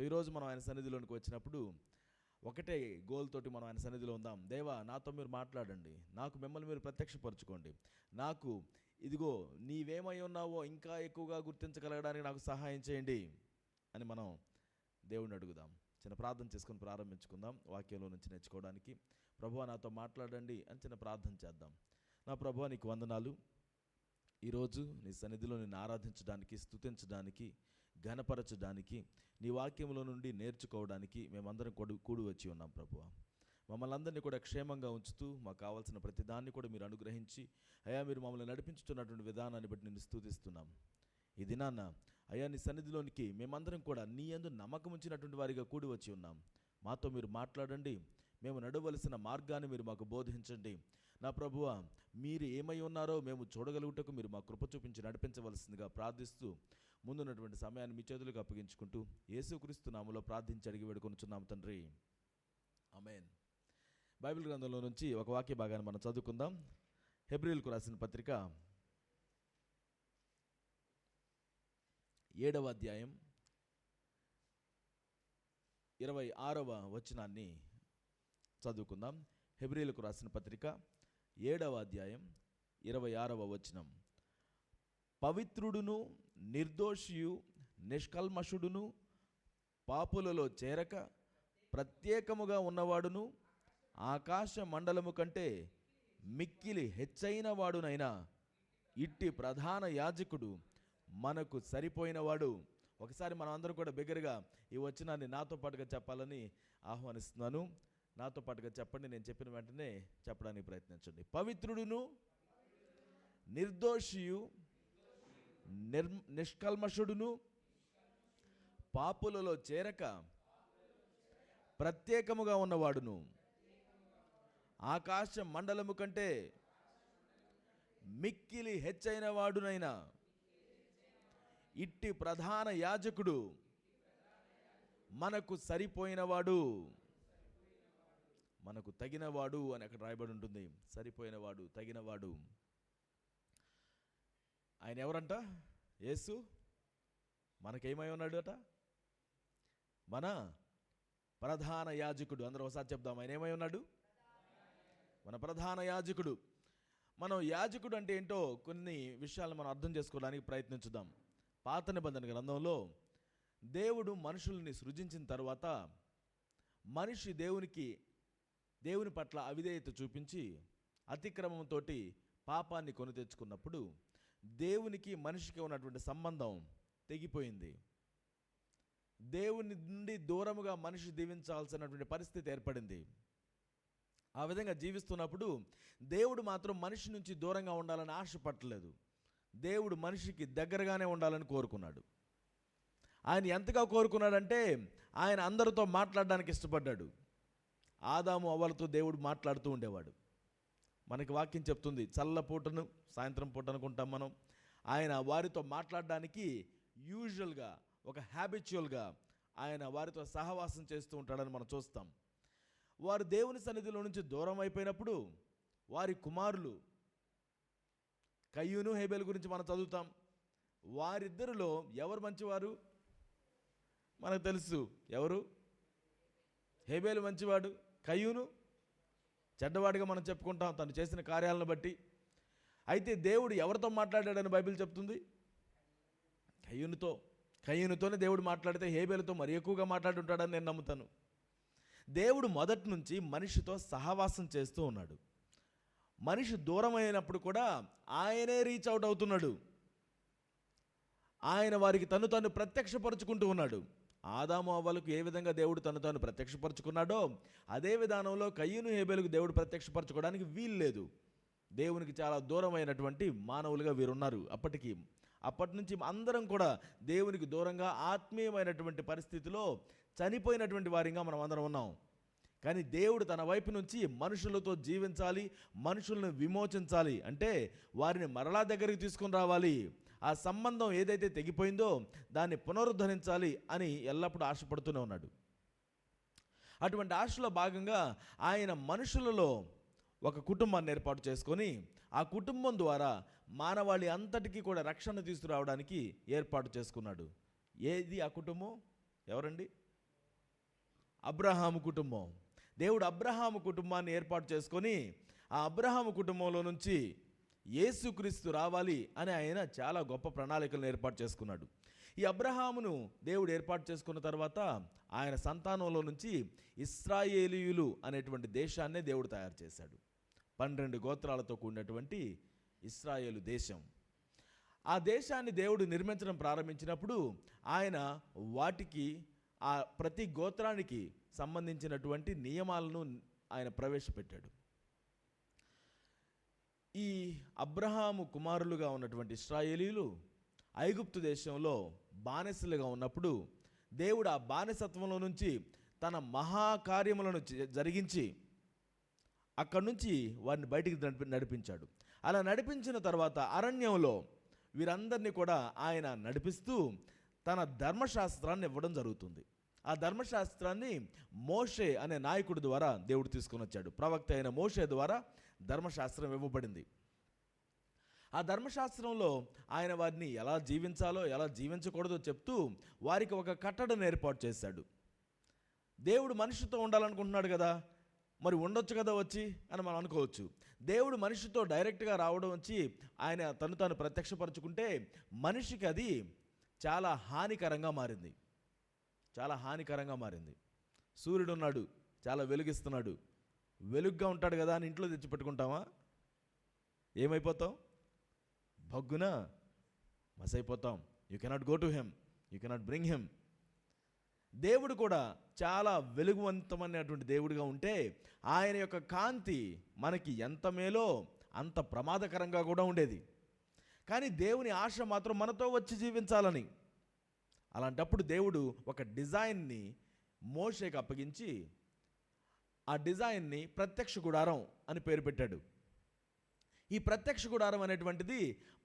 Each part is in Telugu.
ఈరోజు మనం ఆయన సన్నిధిలోనికి వచ్చినప్పుడు ఒకటే గోల్ తోటి మనం ఆయన సన్నిధిలో ఉందాం. దేవా, నాతో మీరు మాట్లాడండి, నాకు మిమ్మల్ని మీరు ప్రత్యక్షపరచుకోండి, నాకు ఇదిగో నీవేమై ఉన్నావో ఇంకా ఎక్కువగా గుర్తించగలగడానికి నాకు సహాయం చేయండి అని మనం దేవుడిని అడుగుదాం. చిన్న ప్రార్థన చేసుకొని ప్రారంభించుకుందాం. వాక్యంలో నుంచి నేర్చుకోవడానికి ప్రభువా నాతో మాట్లాడండి అని చిన్న ప్రార్థన చేద్దాం. నా ప్రభువా, నీకు వందనాలు. ఈరోజు నీ సన్నిధిలో నిన్ను ఆరాధించడానికి, స్తుతించడానికి, ఘనపరచడానికి, నీ వాక్యంలో నుండి నేర్చుకోవడానికి మేమందరం కూడి వచ్చి ఉన్నాం ప్రభువా. మమ్మల్ని అందరినీ కూడా క్షేమంగా ఉంచుతూ మాకు కావాల్సిన ప్రతి దాన్ని కూడా మీరు అనుగ్రహించి అయ్యా, మీరు మమ్మల్ని నడిపించుతున్నటువంటి విధానాన్ని బట్టి నిన్ను స్తుతిస్తున్నాం. ఈ దినాన్న అయ్యా, నీ సన్నిధిలోనికి మేమందరం కూడా నీ యందు నమ్మకం ఉంచినటువంటి వారిగా కూడి వచ్చి ఉన్నాం. మాతో మీరు మాట్లాడండి, మేము నడవలసిన మార్గాన్ని మీరు మాకు బోధించండి. నా ప్రభువా, మీరు ఏమై ఉన్నారో మేము చూడగలుగుటకు మీరు మా కృప చూపించి నడిపించవలసిందిగా ప్రార్థిస్తూ ముందున్నటువంటి సమయాన్ని మీ చేతులకు అప్పగించుకుంటూ యేసుక్రీస్తు నామములో ప్రార్థించి అడిగి వేడుకొనుచున్నాము తండ్రి, ఆమేన్. బైబిల్ గ్రంథంలో నుంచి ఒక వాక్య భాగాన్ని మనం చదువుకుందాం. హెబ్రీయులకు రాసిన పత్రిక 7వ అధ్యాయం 26వ వచనాన్ని చదువుకుందాం. హెబ్రీయులకు రాసిన పత్రిక 7వ అధ్యాయం 26వ వచనం. పవిత్రుడును నిర్దోషియు నిష్కల్మషుడును పాపులలో చేరక ప్రత్యేకముగా ఉన్నవాడును ఆకాశ మండలము కంటే మిక్కిలి హెచ్చైన వాడునైనా ఇట్టి ప్రధాన యాజకుడు మనకు సరిపోయినవాడు. ఒకసారి మనం అందరం కూడా బిగ్గరగా ఈ వచనాన్ని నాతో పాటుగా చెప్పాలని ఆహ్వానిస్తున్నాను. నాతో పాటుగా చెప్పండి, నేను చెప్పిన వెంటనే చెప్పడానికి ప్రయత్నించండి. పవిత్రుడును నిర్దోషియు నిష్కల్మషుడును పాపులలో చేరక ప్రత్యేకముగా ఉన్నవాడును ఆకాశ మండలము కంటే మిక్కిలి హెచ్చైన వాడునైనా ఇట్టి ప్రధాన యాజకుడు మనకు సరిపోయినవాడు. మనకు తగినవాడు అని అక్కడ రాయబడి ఉంటుంది. సరిపోయినవాడు, తగినవాడు. ఆయన ఎవరంట? యేసు మనకేమై ఉన్నాడు అట? మన ప్రధాన యాజకుడు. అందరూ ఒకసారి చెప్దాం, ఆయన ఏమై ఉన్నాడు? మన ప్రధాన యాజకుడు. మనం యాజకుడు అంటే ఏంటో కొన్ని విషయాలు మనం అర్థం చేసుకోవడానికి ప్రయత్నించుదాం. పాత నిబంధన గ్రంథంలో దేవుడు మనుషుల్ని సృజించిన తర్వాత మనిషి దేవుని పట్ల అవిధేయత చూపించి అతిక్రమంతో పాపాన్ని కొని తెచ్చుకున్నప్పుడు దేవునికి మనిషికి ఉన్నటువంటి సంబంధం తెగిపోయింది. దేవుని నుండి దూరముగా మనిషి జీవించాల్సినటువంటి పరిస్థితి ఏర్పడింది. ఆ విధంగా జీవిస్తున్నప్పుడు దేవుడు మాత్రం మనిషి నుంచి దూరంగా ఉండాలని ఆశపట్టలేదు. దేవుడు మనిషికి దగ్గరగానే ఉండాలని కోరుకున్నాడు. ఆయన ఎంతగా కోరుకున్నాడంటే ఆయన అందరితో మాట్లాడడానికి ఇష్టపడ్డాడు. ఆదాము అవ్వలతో దేవుడు మాట్లాడుతూ ఉండేవాడు. మనకి వాక్యం చెప్తుంది, చల్లపూటను సాయంత్రం పూట అనుకుంటాం మనం, ఆయన వారితో మాట్లాడడానికి యూజువల్గా ఒక హ్యాబిచువల్గా ఆయన వారితో సహవాసం చేస్తూ ఉంటాడని మనం చూస్తాం. వారు దేవుని సన్నిధిలో నుంచి దూరం అయిపోయినప్పుడు వారి కుమారులు కయ్యూను హేబేలు గురించి మనం చదువుతాం. వారిద్దరిలో ఎవరు మంచివారు మనకు తెలుసు. ఎవరు? హేబేలు మంచివాడు, కయ్యూను చెడ్డవాడిగా మనం చెప్పుకుంటాం తను చేసిన కార్యాలను బట్టి. అయితే దేవుడు ఎవరితో మాట్లాడాడని బైబిల్ చెప్తుంది? కయ్యూనుతోనే దేవుడు మాట్లాడితే హేబేలుతో మరి ఎక్కువగా మాట్లాడుంటాడని నేను నమ్ముతాను. దేవుడు మొదటి నుంచి మనిషితో సహవాసం చేస్తూ ఉన్నాడు. మనిషి దూరం అయినప్పుడు కూడా ఆయనే రీచ్ అవుట్ అవుతున్నాడు. ఆయన వారికి తను ప్రత్యక్షపరుచుకుంటూ ఉన్నాడు. ఆదాము అవ్వలకు ఏ విధంగా దేవుడు తను ప్రత్యక్షపరుచుకున్నాడో అదే విధానంలో కయ్యూను హేబేలుకు దేవుడు ప్రత్యక్షపరచుకోవడానికి వీలు లేదు. దేవునికి చాలా దూరమైనటువంటి మానవులుగా వీరున్నారు. అప్పటి నుంచి అందరం కూడా దేవునికి దూరంగా ఆత్మీయమైనటువంటి పరిస్థితిలో చనిపోయినటువంటి వారిగా మనం అందరం ఉన్నాం. కానీ దేవుడు తన వైపు నుంచి మనుషులతో జీవించాలి, మనుషులను విమోచించాలి, అంటే వారిని మరలా దగ్గరికి తీసుకుని రావాలి. ఆ సంబంధం ఏదైతే తెగిపోయిందో దాన్ని పునరుద్ధరించాలి అని ఎల్లప్పుడూ ఆశపడుతూనే ఉన్నాడు. అటువంటి ఆశలో భాగంగా ఆయన మనుషులలో ఒక కుటుంబాన్ని ఏర్పాటు చేసుకొని ఆ కుటుంబం ద్వారా మానవాళి అంతటికీ కూడా రక్షణ తీసుకురావడానికి ఏర్పాటు చేసుకున్నాడు. ఏది ఆ కుటుంబం? ఎవరండి? అబ్రహాము కుటుంబం. దేవుడు అబ్రహాము కుటుంబాన్ని ఏర్పాటు చేసుకొని ఆ అబ్రహాము కుటుంబంలో నుంచి యేసుక్రీస్తు రావాలి అని ఆయన చాలా గొప్ప ప్రణాళికలను ఏర్పాటు చేసుకున్నాడు. ఈ అబ్రహామును దేవుడు ఏర్పాటు చేసుకున్న తర్వాత ఆయన సంతానంలో నుంచి ఇశ్రాయేలీయులు అనేటువంటి దేశాన్నే దేవుడు తయారు చేశాడు. 12 గోత్రాలతో కూడినటువంటి ఇశ్రాయేలు దేశం. ఆ దేశాన్ని దేవుడు నిర్మించడం ప్రారంభించినప్పుడు ఆయన వాటికి ఆ ప్రతి గోత్రానికి సంబంధించినటువంటి నియమాలను ఆయన ప్రవేశపెట్టాడు. ఈ అబ్రహాము కుమారులుగా ఉన్నటువంటి ఇశ్రాయేలీయులు ఐగుప్తు దేశంలో బానిసలుగా ఉన్నప్పుడు దేవుడు ఆ బానిసత్వంలో నుంచి తన మహాకార్యములను జరిగించి అక్కడి నుంచి వారిని బయటికి నడిపించాడు. అలా నడిపించిన తర్వాత అరణ్యంలో వీరందరినీ కూడా ఆయన నడిపిస్తూ తన ధర్మశాస్త్రాన్ని ఇవ్వడం జరుగుతుంది. ఆ ధర్మశాస్త్రాన్ని మోషే అనే నాయకుడి ద్వారా దేవుడు తీసుకొని వచ్చాడు. ప్రవక్త అయిన మోషే ద్వారా ధర్మశాస్త్రం ఇవ్వబడింది. ఆ ధర్మశాస్త్రంలో ఆయన వారిని ఎలా జీవించాలో ఎలా జీవించకూడదో చెప్తూ వారికి ఒక కట్టడను ఏర్పాటు చేశాడు. దేవుడు మనిషితో ఉండాలనుకుంటున్నాడు కదా, మరి ఉండొచ్చు కదా వచ్చి అని మనం అనుకోవచ్చు. దేవుడు మనిషితో డైరెక్ట్గా రావడం వచ్చి ఆయన తాను ప్రత్యక్షపరచుకుంటే మనిషికి అది చాలా హానికరంగా మారింది. చాలా హానికరంగా మారింది. సూర్యుడు ఉన్నాడు, చాలా వెలుగిస్తున్నాడు, వెలుగ్గా ఉంటాడు కదా అని ఇంట్లో తెచ్చిపెట్టుకుంటామా? ఏమైపోతాం? భగ్గున మసైపోతాం. You cannot go to him, you cannot bring him. దేవుడు కూడా చాలా వెలుగువంతమైనటువంటి దేవుడిగా ఉంటే ఆయన యొక్క కాంతి మనకి ఎంత మేలో అంత ప్రమాదకరంగా కూడా ఉండేది. కానీ దేవుని ఆశ మాత్రం మనతో వచ్చి జీవించాలని. అలాంటప్పుడు దేవుడు ఒక డిజైన్ని మోషేకి అప్పగించి ఆ డిజైన్ని ప్రత్యక్ష గుడారం అని పేరు పెట్టాడు. ఈ ప్రత్యక్ష గుడారం అనేటువంటిది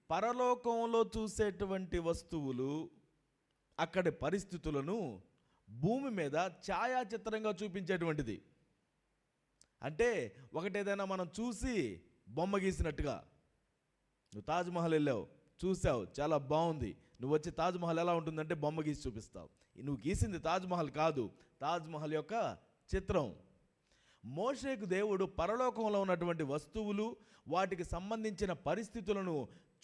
పరలోకంలో చూసేటువంటి వస్తువులు, అక్కడి పరిస్థితులను భూమి మీద ఛాయాచిత్రంగా చూపించేటువంటిది. అంటే ఒకటేదైనా మనం చూసి బొమ్మ గీసినట్టుగా. నువ్వు తాజ్మహల్ వెళ్ళావు, చూసావు, చాలా బాగుంది, నువ్వు వచ్చి తాజ్మహల్ ఎలా ఉంటుందంటే బొమ్మ గీసి చూపిస్తావు. నువ్వు గీసింది తాజ్మహల్ కాదు, తాజ్మహల్ యొక్క చిత్రం. మోషేకు దేవుడు పరలోకంలో ఉన్నటువంటి వస్తువులు, వాటికి సంబంధించిన పరిస్థితులను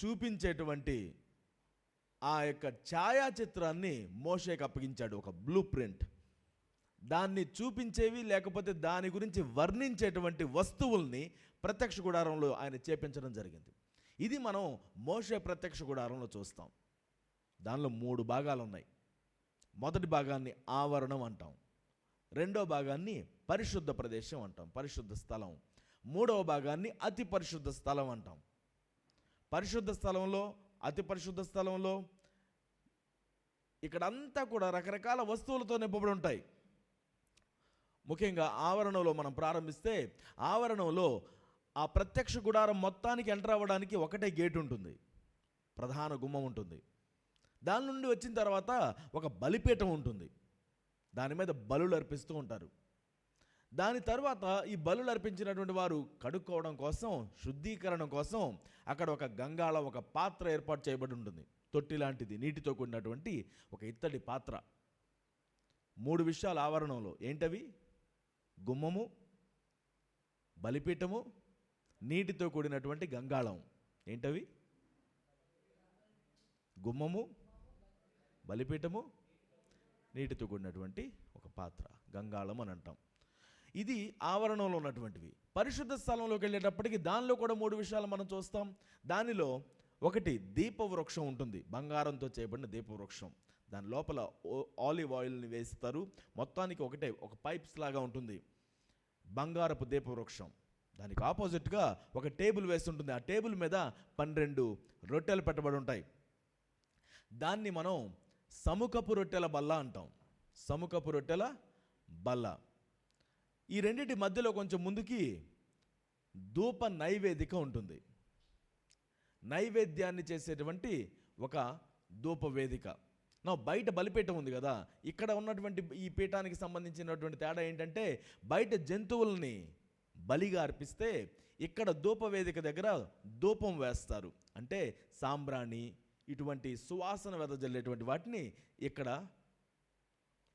చూపించేటువంటి ఆ యొక్క ఛాయాచిత్రాన్ని మోషేకు అప్పగించాడు. ఒక బ్లూ ప్రింట్, దాన్ని చూపించేవి లేకపోతే దాని గురించి వర్ణించేటువంటి వస్తువుల్ని ప్రత్యక్ష గుడారంలో ఆయన చేపించడం జరిగింది. ఇది మనం మోషే ప్రత్యక్ష గుడారంలో చూస్తాం. దానిలో 3 భాగాలు ఉన్నాయి. మొదటి భాగాన్ని ఆవరణం అంటాం, రెండో భాగాన్ని పరిశుద్ధ ప్రదేశం అంటాం, పరిశుద్ధ స్థలం, మూడవ భాగాన్ని అతి పరిశుద్ధ స్థలం అంటాం. పరిశుద్ధ స్థలంలో, అతి పరిశుద్ధ స్థలంలో ఇక్కడంతా కూడా రకరకాల వస్తువులతో నింపబడి ఉంటాయి. ముఖ్యంగా ఆవరణంలో మనం ప్రారంభిస్తే, ఆవరణంలో ఆ ప్రత్యక్ష గుడారం మొత్తానికి ఎంటర్ అవ్వడానికి ఒకటే గేట్ ఉంటుంది, ప్రధాన గుమ్మం ఉంటుంది. దాని నుండి వచ్చిన తర్వాత ఒక బలిపీఠం ఉంటుంది, దాని మీద బలులు అర్పిస్తూ ఉంటారు. దాని తర్వాత ఈ బలులు అర్పించినటువంటి వారు కడుక్కోవడం కోసం, శుద్ధీకరణ కోసం అక్కడ ఒక గంగాళ, ఒక పాత్ర ఏర్పాటు చేయబడి ఉంటుంది. తొట్టి లాంటిది, నీటితో కూడినటువంటి ఒక ఇత్తడి పాత్ర. 3 విషయాలు ఆవరణంలో. ఏంటవి? గుమ్మము, బలిపీఠము, నీటితో కూడినటువంటి గంగాళం. ఏంటవి? గుమ్మము, బలిపీఠము, నీటితో కూడినటువంటి ఒక పాత్ర, గంగాళం అని అంటాం. ఇది ఆవరణంలో ఉన్నటువంటివి. పరిశుద్ధ స్థలంలోకి వెళ్ళేటప్పటికి దానిలో కూడా 3 విషయాలు మనం చూస్తాం. దానిలో ఒకటి దీపవృక్షం ఉంటుంది, బంగారంతో చేయబడిన దీపవృక్షం. దాని లోపల ఆలివ్ ఆయిల్ని వేస్తారు. మొత్తానికి ఒక పైప్స్ లాగా ఉంటుంది, బంగారపు దీపవృక్షం. దానికి ఆపోజిట్గా ఒక టేబుల్ వేసి ఉంటుంది. ఆ టేబుల్ మీద 12 రొట్టెలు పెట్టబడి ఉంటాయి. దాన్ని మనం సముఖపు రొట్టెల బల్ల అంటాం, సముఖపు రొట్టెల బల్ల. ఈ రెండింటి మధ్యలో కొంచెం ముందుకి ధూప నైవేదిక ఉంటుంది, నైవేద్యాన్ని చేసేటువంటి ఒక ధూప వేదిక. బయట బలిపీఠం ఉంది కదా, ఇక్కడ ఉన్నటువంటి ఈ పీఠానికి సంబంధించినటువంటి తేడా ఏంటంటే, బయట జంతువుల్ని బలిగా అర్పిస్తే ఇక్కడ ధూపవేదిక దగ్గర ధూపం వేస్తారు. అంటే సాంబ్రాణి, ఇటువంటి సువాసన వెదజల్లేటువంటి వాటిని ఇక్కడ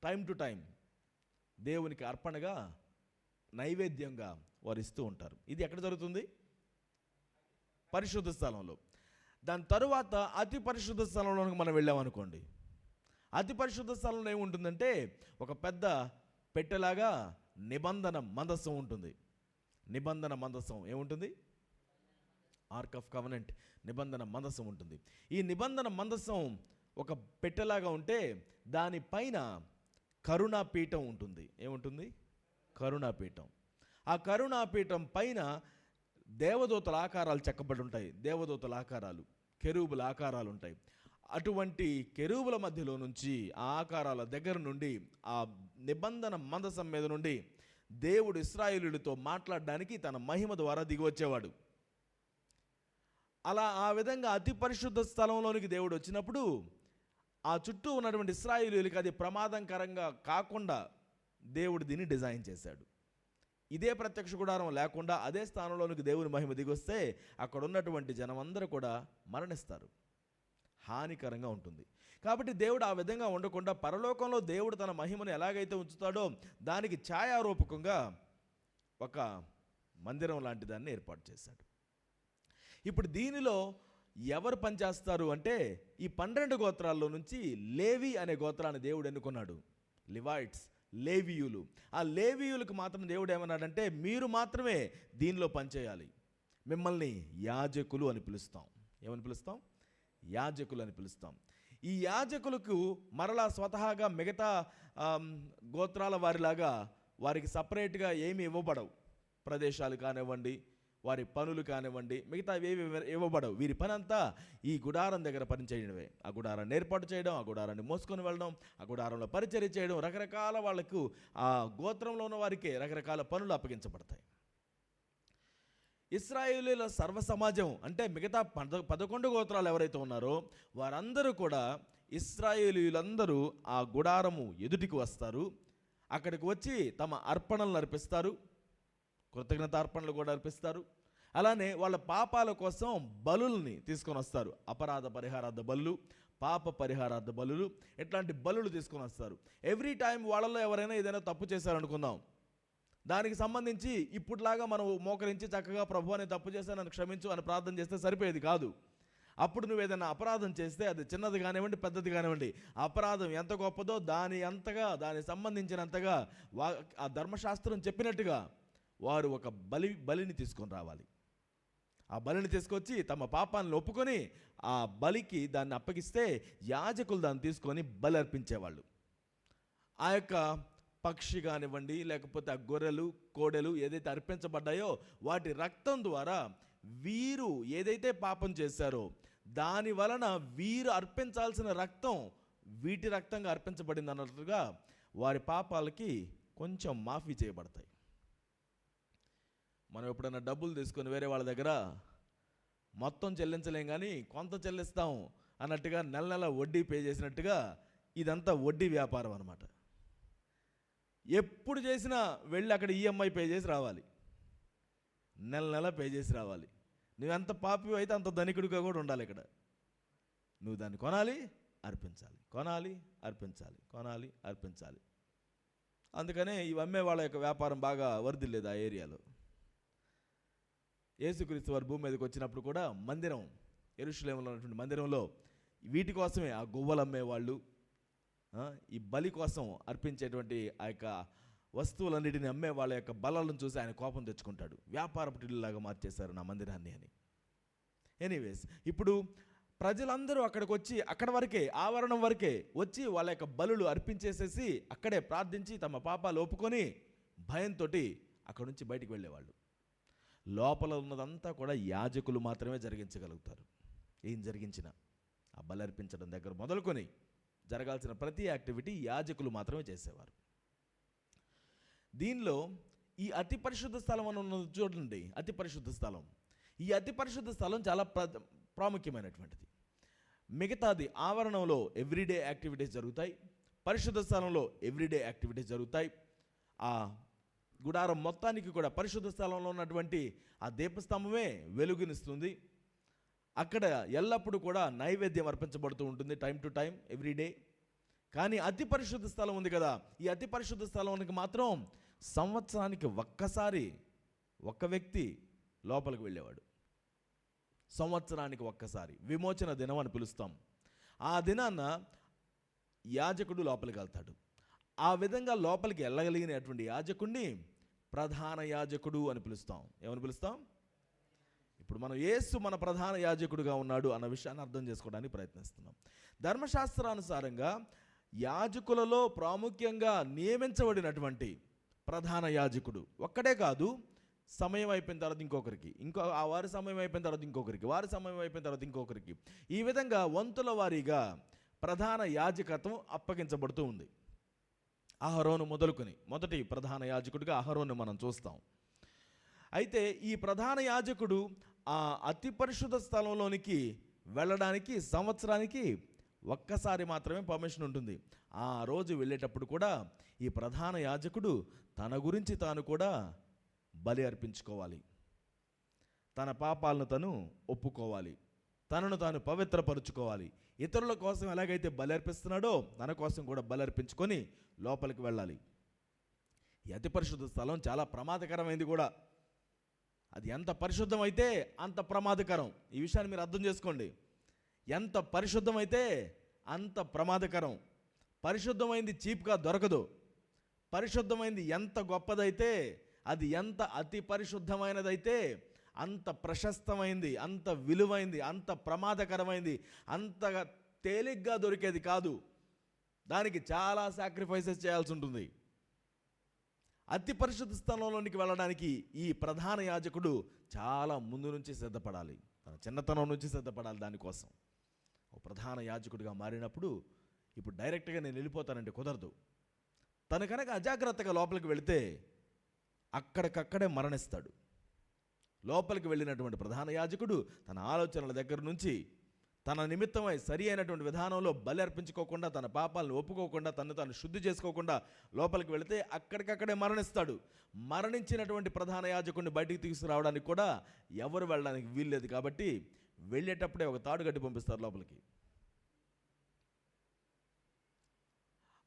టైం టు టైం దేవునికి అర్పణగా నైవేద్యంగా వారు ఇస్తూ ఉంటారు. ఇది ఎక్కడ జరుగుతుంది? పరిశుద్ధ స్థలంలో. దాని తరువాత అతి పరిశుద్ధ స్థలంలోకి మనం వెళ్ళామనుకోండి. అతి పరిశుద్ధ స్థలంలో ఏముంటుందంటే ఒక పెద్ద పెట్టెలాగా నిబంధన మందసం ఉంటుంది. నిబంధన మందసం ఏముంటుంది? ఆర్క్ ఆఫ్ కవెనెంట్, నిబంధన మందసం ఉంటుంది. ఈ నిబంధన మందసం ఒక పెట్టెలాగా ఉంటే దానిపైన కరుణాపీఠం ఉంటుంది. ఏముంటుంది? కరుణాపీఠం. ఆ కరుణాపీఠం పైన దేవదూతల ఆకారాలు చెక్కబడి ఉంటాయి. దేవదూతల ఆకారాలు, కెరూబుల ఆకారాలు ఉంటాయి. అటువంటి కెరూబుల మధ్యలో నుంచి, ఆ ఆకారాల దగ్గర నుండి, ఆ నిబంధన మందసం మీద నుండి దేవుడు ఇశ్రాయేలీయులతో మాట్లాడడానికి తన మహిమ ద్వారా దిగి వచ్చేవాడు. అలా ఆ విధంగా అతి పరిశుద్ధ స్థలంలోనికి దేవుడు వచ్చినప్పుడు ఆ చుట్టూ ఉన్నటువంటి ఇశ్రాయేలీయులకి అది ప్రమాదకరంగా కాకుండా దేవుడు దీన్ని డిజైన్ చేశాడు. ఇదే ప్రత్యక్ష గుడారం లేకుండా అదే స్థానంలోనికి దేవుని మహిమ దిగొస్తే అక్కడ ఉన్నటువంటి జనం అందరూ కూడా మరణిస్తారు. హానికరంగా ఉంటుంది. కాబట్టి దేవుడు ఆ విధంగా ఉండకుండా పరలోకంలో దేవుడు తన మహిమను ఎలాగైతే ఉంచుతాడో దానికి ఛాయారూపకంగా ఒక మందిరం లాంటి దాన్ని ఏర్పాటు చేశాడు. ఇప్పుడు దీనిలో ఎవరు పనిచేస్తారు అంటే ఈ 12 గోత్రాల్లో నుంచి లేవి అనే గోత్రాన్ని దేవుడు ఎన్నుకున్నాడు. లివాయిట్స్, లేవీయులు. ఆ లేవీయులకు మాత్రం దేవుడు ఏమన్నాడంటే మీరు మాత్రమే దీనిలో పనిచేయాలి. మిమ్మల్ని యాజకులు అని పిలుస్తాం. ఏమని పిలుస్తాం? యాజకులు అని పిలుస్తాం. ఈ యాజకులకు మరలా స్వతహాగా మిగతా గోత్రాల వారిలాగా వారికి సపరేట్గా ఏమి ఇవ్వబడవు. ప్రదేశాలు కానివ్వండి, వారి పనులు కానివ్వండి, మిగతా ఏవి ఇవ్వబడవు. వీరి పని అంతా ఈ గుడారం దగ్గర పనిచేయడమే. ఆ గుడారాన్ని ఏర్పాటు చేయడం, ఆ గుడారాన్ని మోసుకొని వెళ్ళడం, ఆ గుడారంలో పరిచర్య చేయడం, రకరకాల వాళ్లకు ఆ గోత్రంలో ఉన్న వారికే రకరకాల పనులు అప్పగించబడతాయి. ఇశ్రాయేలీయుల సర్వ సమాజం అంటే మిగతా 11 గోత్రాలు ఎవరైతే ఉన్నారో వారందరూ కూడా, ఇశ్రాయేలీయులందరూ ఆ గుడారము ఎదుటికి వస్తారు. అక్కడికి వచ్చి తమ అర్పణలను అర్పిస్తారు, కృతజ్ఞతార్పణలు కూడా అర్పిస్తారు. అలానే వాళ్ళ పాపాల కోసం బలుల్ని తీసుకొని వస్తారు. అపరాధ పరిహారార్థ బలులు, పాప పరిహారార్థ బలులు, ఇట్లాంటి బలులు తీసుకొని వస్తారు. ఎవ్రీ టైం వాళ్ళలో ఎవరైనా ఏదైనా తప్పు చేశారనుకుందాం, దానికి సంబంధించి ఇప్పుడులాగా మనం మోకరించి చక్కగా ప్రభు అని తప్పు చేశాను నన్ను క్షమించు అని ప్రార్థన చేస్తే సరిపోయేది కాదు. అప్పుడు నువ్వు ఏదైనా అపరాధం చేస్తే అది చిన్నది కానివ్వండి, పెద్దది కానివ్వండి, అపరాధం ఎంత గొప్పదో దానికి సంబంధించినంతగా ఆ ధర్మశాస్త్రం చెప్పినట్టుగా వారు ఒక బలిని తీసుకొని రావాలి. ఆ బలిని తీసుకొచ్చి తమ పాపాలను ఒప్పుకొని ఆ బలికి దాన్ని అప్పగిస్తే యాజకులు దాన్ని తీసుకొని బలి అర్పించేవాళ్ళు. ఆ యొక్క పక్షి కానివ్వండి, లేకపోతే ఆ గొర్రెలు, కోడెలు ఏదైతే అర్పించబడ్డాయో వాటి రక్తం ద్వారా వీరు ఏదైతే పాపం చేశారో దాని వలన వీరు అర్పించాల్సిన రక్తం వీటి రక్తంగా అర్పించబడింది అన్నట్లుగా వారి పాపాలకి కొంచెం మాఫీ చేయబడతాయి. మనం ఎప్పుడైనా డబ్బులు తీసుకొని వేరే వాళ్ళ దగ్గర మొత్తం చెల్లించలేం కానీ కొంత చెల్లిస్తాం అన్నట్టుగా నెల నెల వడ్డీ పే చేసినట్టుగా ఇదంతా వడ్డీ వ్యాపారం అన్నమాట. ఎప్పుడు చేసినా వెళ్ళి అక్కడ ఈఎంఐ పే చేసి రావాలి, నెల నెల పే చేసి రావాలి. నువ్వెంత పాపి అయితే అంత ధనికుడిగా కూడా ఉండాలి. ఇక్కడ నువ్వు దాన్ని కొనాలి, అర్పించాలి, కొనాలి, అర్పించాలి, కొనాలి, అర్పించాలి. అందుకనే ఇవి అమ్మే వాళ్ళ యొక్క వ్యాపారం బాగా వర్ధిల్లేదు ఆ ఏరియాలో. యేసుక్రీస్తు వారు భూమి మీదకి వచ్చినప్పుడు కూడా మందిరం, యెరూషలేములో ఉన్నటువంటి మందిరంలో వీటి కోసమే ఆ గువ్వలు అమ్మేవాళ్ళు, ఈ బలి కోసం అర్పించేటువంటి ఆ యొక్క వస్తువులన్నిటిని అమ్మే వాళ్ళ యొక్క బలాలను చూసి ఆయన కోపం తెచ్చుకుంటాడు. వ్యాపారపు టిల్లులాగా మార్చేశారు నా మందిరాన్ని అని. ఎనీవేస్, ఇప్పుడు ప్రజలందరూ అక్కడికి వచ్చి అక్కడ వరకే, ఆవరణం వరకే వచ్చి వాళ్ళ యొక్క బలులు అర్పించేసేసి అక్కడే ప్రార్థించి తమ పాపాలు ఒప్పుకొని భయంతో అక్కడి నుంచి బయటికి వెళ్ళేవాళ్ళు. లోపల ఉన్నదంతా కూడా యాజకులు మాత్రమే జరిగించగలుగుతారు. ఏం జరిగించినా ఆ బలి అర్పించడం దగ్గర మొదలుకొని జరగాల్సిన ప్రతి యాక్టివిటీ యాజకులు మాత్రమే చేసేవారు. దీనిలో ఈ అతి పరిశుద్ధ స్థలం అని ఉన్నది చూడండి. అతి పరిశుద్ధ స్థలం, ఈ అతి పరిశుద్ధ స్థలం చాలా ప్రాముఖ్యమైనటువంటిది. మిగతాది ఆవరణంలో ఎవ్రీడే యాక్టివిటీస్ జరుగుతాయి, పరిశుద్ధ స్థలంలో ఎవ్రీడే యాక్టివిటీస్ జరుగుతాయి. ఆ గుడారం మొత్తానికి కూడా పరిశుద్ధ స్థలంలో ఉన్నటువంటి ఆ దీపస్తంభమే వెలుగునిస్తుంది. అక్కడ ఎల్లప్పుడూ కూడా నైవేద్యం అర్పించబడుతూ ఉంటుంది, టైం టు టైం, ఎవ్రీడే. కానీ అతి పరిశుద్ధ స్థలం ఉంది కదా, ఈ అతి పరిశుద్ధ స్థలానికి మాత్రం సంవత్సరానికి ఒక్కసారి ఒక్క వ్యక్తి లోపలికి వెళ్ళేవాడు. సంవత్సరానికి ఒక్కసారి విమోచన దినం అని పిలుస్తాం. ఆ దినాన్న యాజకుడు లోపలికి వెళ్తాడు. ఆ విధంగా లోపలికి వెళ్ళగలిగినటువంటి యాజకుడిని ప్రధాన యాజకుడు అని పిలుస్తాం. ఏమని పిలుస్తాం? ఇప్పుడు మనం యేసు మన ప్రధాన యాజకుడుగా ఉన్నాడు అన్న విషయాన్ని అర్థం చేసుకోవడానికి ప్రయత్నిస్తున్నాం. ధర్మశాస్త్రానుసారంగా యాజకులలో ప్రాముఖ్యంగా నియమించబడినటువంటి ప్రధాన యాజకుడు ఒక్కడే కాదు, సమయం అయిపోయిన తర్వాత ఇంకొకరికి, ఆ వారి సమయం అయిపోయిన తర్వాత ఇంకొకరికి, వారి సమయం అయిపోయిన తర్వాత ఇంకొకరికి, ఈ విధంగా వంతుల వారీగా ప్రధాన యాజకత్వం అప్పగించబడుతూ ఉంది. అహరోను మొదలుకొని మొదటి ప్రధాన యాజకుడిగా అహరోను మనం చూస్తాం. అయితే ఈ ప్రధాన యాజకుడు ఆ అతి పరిశుద్ధ స్థలంలోనికి వెళ్ళడానికి సంవత్సరానికి ఒక్కసారి మాత్రమే పర్మిషన్ ఉంటుంది. ఆ రోజు వెళ్ళేటప్పుడు కూడా ఈ ప్రధాన యాజకుడు తన గురించి తాను కూడా బలి అర్పించుకోవాలి. తన పాపాలను తను ఒప్పుకోవాలి, తనను తాను పవిత్రపరుచుకోవాలి. ఇతరుల కోసం ఎలాగైతే బలి అర్పిస్తున్నాడో తన కోసం కూడా బలి అర్పించుకొని లోపలికి వెళ్ళాలి. ఈ అతి పరిశుద్ధ స్థలం చాలా ప్రమాదకరమైంది కూడా. అది ఎంత పరిశుద్ధమైతే అంత ప్రమాదకరం. ఈ విషయాన్ని మీరు అర్థం చేసుకోండి. ఎంత పరిశుద్ధమైతే అంత ప్రమాదకరం. పరిశుద్ధమైంది చీప్గా దొరకదు. పరిశుద్ధమైంది ఎంత గొప్పదైతే, అది ఎంత అతి పరిశుద్ధమైనదైతే అంత ప్రశస్తమైంది, అంత విలువైంది, అంత ప్రమాదకరమైంది, అంత తేలిగ్గా దొరికేది కాదు. దానికి చాలా సాక్రిఫైసెస్ చేయాల్సి ఉంటుంది. అతి పరిశుద్ధ స్థలంలోనికి వెళ్ళడానికి ఈ ప్రధాన యాజకుడు చాలా ముందు నుంచి సిద్ధపడాలి, తన చిన్నతనం నుంచి సిద్ధపడాలి. దానికోసం ఓ ప్రధాన యాజకుడిగా మారినప్పుడు ఇప్పుడు డైరెక్ట్గా నేను వెళ్ళిపోతానంటే కుదరదు. తను కనుక అజాగ్రత్తగా లోపలికి వెళితే అక్కడికక్కడే మరణిస్తాడు. లోపలికి వెళ్ళినటువంటి ప్రధాన యాజకుడు తన ఆలోచనల దగ్గర నుంచి తన నిమిత్తమై సరి అయినటువంటి విధానంలో బలి అర్పించుకోకుండా, తన పాపాలను ఒప్పుకోకుండా, తను తాను శుద్ధి చేసుకోకుండా లోపలికి వెళితే అక్కడికక్కడే మరణిస్తాడు. మరణించినటువంటి ప్రధాన యాజకుడిని బయటికి తీసుకురావడానికి కూడా ఎవరు వెళ్ళడానికి వీల్లేదు. కాబట్టి వెళ్ళేటప్పుడే ఒక తాడు కట్టి పంపిస్తారు లోపలికి.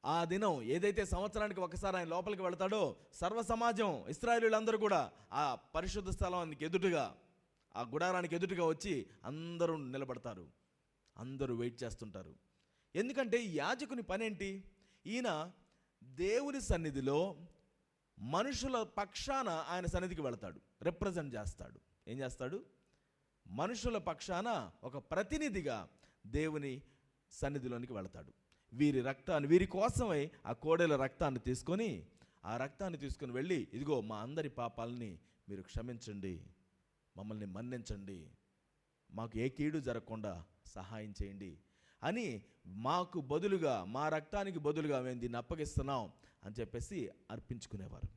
ఆ దినం ఏదైతే సంవత్సరానికి ఒకసారి ఆయన లోపలికి వెళతాడో సర్వ సమాజం, ఇశ్రాయేలీయులందరూ కూడా ఆ పరిశుద్ధ స్థలానికి ఎదుటుగా, ఆ గుడారానికి ఎదుటుగా వచ్చి అందరూ నిలబడతారు. అందరూ వెయిట్ చేస్తుంటారు. ఎందుకంటే యాజకుని పనేంటి? ఈయన దేవుని సన్నిధిలో మనుషుల పక్షాన ఆయన సన్నిధికి వెళతాడు, రిప్రజెంట్ చేస్తాడు. ఏం చేస్తాడు? మనుషుల పక్షాన ఒక ప్రతినిధిగా దేవుని సన్నిధిలోనికి వెళతాడు. వీరి కోసమై ఆ కోడెల రక్తాన్ని తీసుకొని, ఆ రక్తాన్ని తీసుకొని వెళ్ళి, ఇదిగో మా అందరి పాపాలని మీరు క్షమించండి, మమ్మల్ని మన్నించండి, మాకు ఏ కీడు జరగకుండా సహాయం చేయండి అని మాకు బదులుగా, మా రక్తానికి బదులుగా మేము దీన్ని అప్పగిస్తున్నాం అని చెప్పేసి అర్పించుకునేవారు.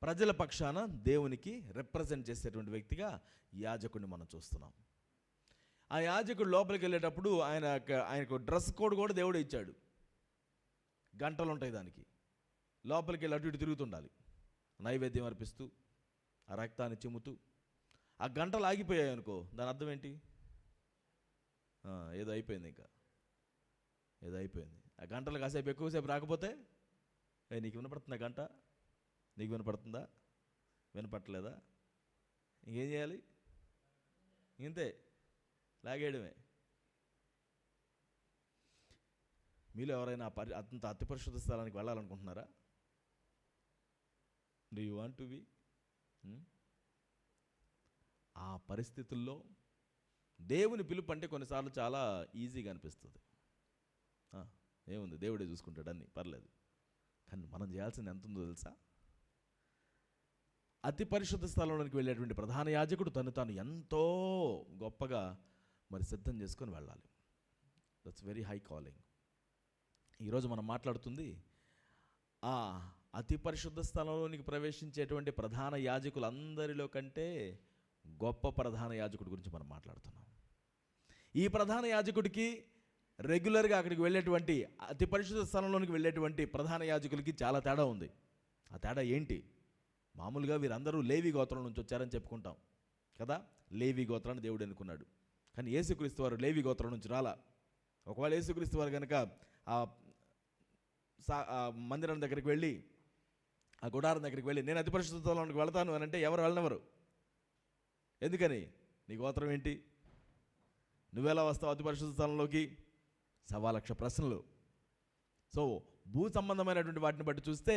ప్రజల పక్షాన దేవునికి రిప్రజెంట్ చేసేటువంటి యాజకుడిని మనం చూస్తున్నాం. ఆ యాజకుడు లోపలికి వెళ్ళేటప్పుడు ఆయనకు డ్రెస్ కోడ్ కూడా దేవుడు ఇచ్చాడు. గంటలు ఉంటాయి దానికి. లోపలికి వెళ్ళి అటు ఇటు తిరుగుతుండాలి, నైవేద్యం అర్పిస్తూ, ఆ రక్తాన్ని చిమ్ముతూ. ఆ గంటలు ఆగిపోయాయి అనుకో, దాని అర్థం ఏంటి? ఏదో అయిపోయింది, ఇంకా ఏదో అయిపోయింది. ఆ గంటలు కాసేపు ఎక్కువసేపు రాకపోతే, నీకు వినపడుతుందా గంట? నీకు వినపడుతుందా? వినపట్టలేదా? ఇంకేం చేయాలి? ఇంతే, లాగేయడమే. మీలో ఎవరైనా అంత అతి పరిశుద్ధ స్థలానికి వెళ్ళాలనుకుంటున్నారా? Do you want to be? ఆ పరిస్థితుల్లో దేవుని పిలుపు అంటే కొన్నిసార్లు చాలా ఈజీగా అనిపిస్తుంది. ఏముంది, దేవుడే చూసుకుంటాడు అన్నీ, పర్లేదు. కానీ మనం చేయాల్సింది ఎంత ఉందో తెలుసా? అతి పరిశుద్ధ స్థలంలోనికి వెళ్ళేటువంటి ప్రధాన యాజకుడు తాను ఎంతో గొప్పగా మరి సిద్ధం చేసుకొని వెళ్ళాలి. That's very high calling. ఈరోజు మనం మాట్లాడుతుంది ఆ అతి పరిశుద్ధ స్థలంలోనికి ప్రవేశించేటువంటి ప్రధాన యాజకులందరిలో కంటే గొప్ప ప్రధాన యాజకుడి గురించి మనం మాట్లాడుతున్నాం. ఈ ప్రధాన యాజకుడికి రెగ్యులర్గా అక్కడికి వెళ్ళేటువంటి, అతి పరిశుద్ధ స్థలంలోనికి వెళ్ళేటువంటి ప్రధాన యాజకులకి చాలా తేడా ఉంది. ఆ తేడా ఏంటి? మామూలుగా వీరందరూ లేవి గోత్రం నుంచి వచ్చారని చెప్పుకుంటాం కదా. లేవి గోత్రాన్ని దేవుడు ఎన్నుకున్నాడు. కానీ యేసుక్రీస్తు వారు లేవి గోత్రం నుంచి రాలా. ఒకవేళ యేసుక్రీస్తు వారు కనుక ఆ మందిరం దగ్గరికి వెళ్ళి, ఆ గుడారం దగ్గరికి వెళ్ళి, నేను అతి పరిశుద్ధ స్థలంలోకి వెళతాను అని అంటే ఎవరు వెళ్ళనివ్వరు. ఎందుకని? నీ గోత్రం ఏంటి? నువ్వెలా వస్తావు అతి పరిశుద్ధ స్థలంలోకి? 1,00,000 ప్రశ్నలు. సో భూ సంబంధమైనటువంటి వాటిని బట్టి చూస్తే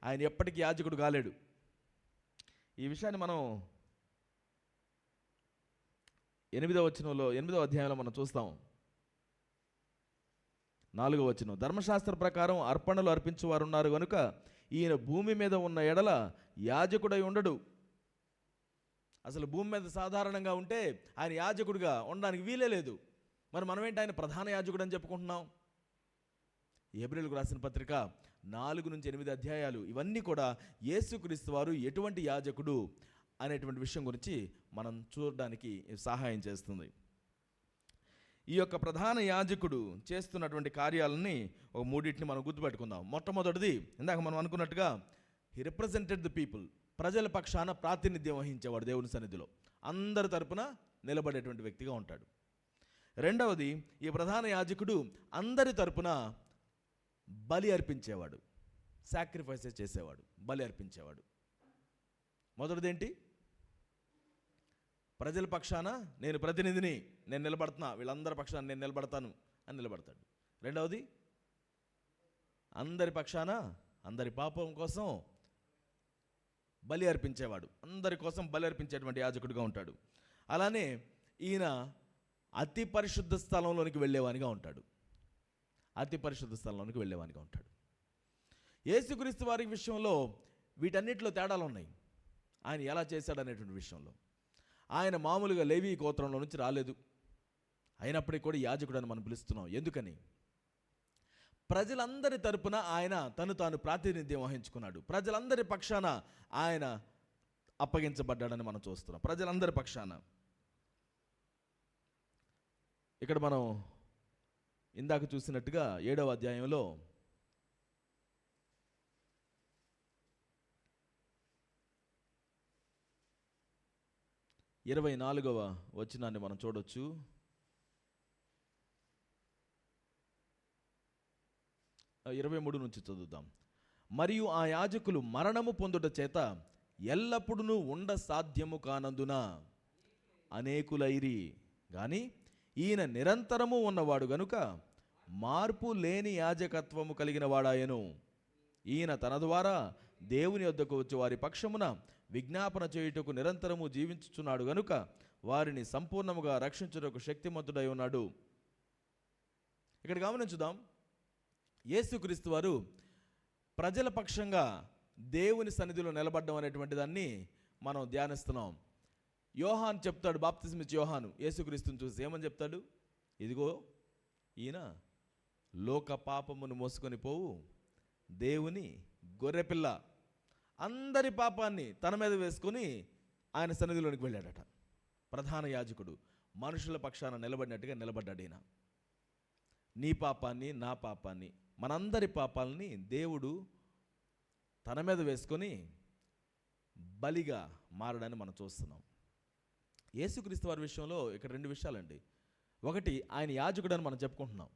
ఆయన ఎప్పటికీ యాజకుడు కాలేడు. ఈ విషయాన్ని మనం 8వ అధ్యాయంలో మనం చూస్తాం. 4వ వచనం, ధర్మశాస్త్ర ప్రకారం అర్పణలు అర్పించువారు ఉన్నారు కనుక ఈయన భూమి మీద ఉన్న ఎడల యాజకుడై ఉండడు. అసలు భూమి మీద సాధారణంగా ఉంటే ఆయన యాజకుడిగా ఉండడానికి వీలే లేదు. మరి మనం ఏంటి ఆయన ప్రధాన యాజకుడు అని చెప్పుకుంటున్నాం? హెబ్రీయులకు రాసిన పత్రిక 4-8 అధ్యాయాలు ఇవన్నీ కూడా యేసుక్రీస్తు వారు ఎటువంటి యాజకుడు అనేటువంటి విషయం గురించి మనం చూడడానికి సహాయం చేస్తుంది. ఈ యొక్క ప్రధాన యాజకుడు చేస్తున్నటువంటి కార్యాలని ఒక 3 మనం గుర్తుపెట్టుకుందాం. మొట్టమొదటిది, ఇందాక మనం అనుకున్నట్టుగా, హీ రిప్రజెంటెడ్ ది పీపుల్. ప్రజల పక్షాన ప్రాతినిధ్యం వహించేవాడు. దేవుని సన్నిధిలో అందరి తరపున నిలబడేటువంటి వ్యక్తిగా ఉంటాడు. రెండవది, ఈ ప్రధాన యాజకుడు అందరి తరపున బలి అర్పించేవాడు, సాక్రిఫైసెస్ చేసేవాడు, బలి అర్పించేవాడు. మొదటిదేంటి? ప్రజల పక్షాన నేను ప్రతినిధిని, నేను నిలబడుతున్నా, వీళ్ళందరి పక్షాన నేను నిలబడతాను అని నిలబడతాడు. రెండవది, అందరి పక్షాన అందరి పాపం కోసం బలి అర్పించేవాడు, అందరి కోసం బలి అర్పించేటువంటి యాజకుడిగా ఉంటాడు. అలానే ఈయన అతి పరిశుద్ధ స్థలంలోనికి వెళ్ళేవానిగా ఉంటాడు. అతి పరిశుద్ధ స్థలంలోనికి వెళ్ళేవానిగా ఉంటాడు. యేసుక్రీస్తు వారి విషయంలో వీటన్నిటిలో తేడాలు ఉన్నాయి. ఆయన ఎలా చేశాడనేటువంటి విషయంలో ఆయన మామూలుగా లేవీ గోత్రంలో నుంచి రాలేదు. అయినప్పటికీ కూడా యాజకుడు అని మనం పిలుస్తున్నాం. ఎందుకని? ప్రజలందరి తరపున ఆయన తాను ప్రాతినిధ్యం వహించుకున్నాడు. ప్రజలందరి పక్షాన ఆయన అప్పగించబడ్డాడని మనం చూస్తున్నాం. ప్రజలందరి పక్షాన. ఇక్కడ మనం ఇందాక చూసినట్టుగా 7వ అధ్యాయంలో 24వ వచనాన్ని మనం చూడొచ్చు. 23 నుంచి చదువుదాం. మరియు ఆ యాజకులు మరణము పొందుట చేత ఎల్లప్పుడూ ఉండ సాధ్యము కానందున అనేకులైరి గాని ఈయన నిరంతరము ఉన్నవాడు గనుక మార్పు లేని యాజకత్వము కలిగిన వాడాయను. ఈయన తన ద్వారా దేవుని యొద్దకు వచ్చి వారి పక్షమున విజ్ఞాపన చేయుటకు నిరంతరము జీవించుచున్నాడు గనుక వారిని సంపూర్ణముగా రక్షించుటకు శక్తిమంతుడై ఉన్నాడు. ఇక్కడ గమనించుదాం, యేసుక్రీస్తు వారు ప్రజల పక్షంగా దేవుని సన్నిధిలో నిలబడడం అనేటువంటి దాన్ని మనం ధ్యానిస్తున్నాం. యోహాను చెప్తాడు, బాప్తిస్మిచ్చే యోహాను యేసుక్రీస్తుని చూసి ఏమని చెప్తాడు? ఇదిగో ఈయన లోక పాపమును మోసుకొని పోవు దేవుని గొర్రెపిల్ల. అందరి పాపాన్ని తన మీద వేసుకొని ఆయన సన్నిధిలోనికి వెళ్ళాడట. ప్రధాన యాజకుడు మనుషుల పక్షాన నిలబడినట్టుగా నిలబడ్డాడు. ఈయన నీ పాపాన్ని, నా పాపాన్ని, మనందరి పాపాలని దేవుడు తన మీద వేసుకొని బలిగా మారడాన్ని మనం చూస్తున్నాం. యేసుక్రీస్తు వారి విషయంలో ఇక్కడ 2 విషయాలండి. ఒకటి, ఆయన యాజకుడు అని మనం చెప్పుకుంటున్నాం.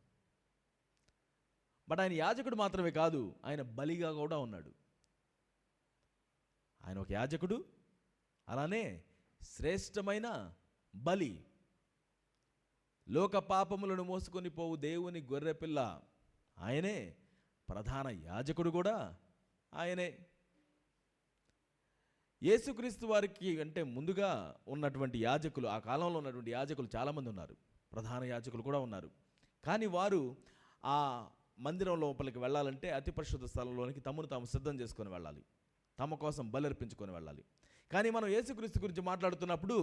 బట్ ఆయన యాజకుడు మాత్రమే కాదు, ఆయన బలిగా కూడా ఉన్నాడు. ఆయన ఒక యాజకుడు, అలానే శ్రేష్టమైన బలి. లోక పాపములను మోసుకొని పోవు దేవుని గొర్రెపిల్ల ఆయనే. ప్రధాన యాజకుడు కూడా ఆయనే. యేసుక్రీస్తు వారికి అంటే ముందుగా ఉన్నటువంటి యాజకులు, ఆ కాలంలో ఉన్నటువంటి యాజకులు చాలామంది ఉన్నారు. ప్రధాన యాజకులు కూడా ఉన్నారు. కానీ వారు ఆ మందిరం లోపలికి వెళ్ళాలంటే అతి పరిశుద్ధ స్థలంలోనికి తమను తాము సిద్ధం చేసుకొని వెళ్ళాలి, తమ కోసం బలి అర్పించుకొని వెళ్ళాలి. కానీ మనం యేసుక్రీస్తు గురించి మాట్లాడుతున్నప్పుడు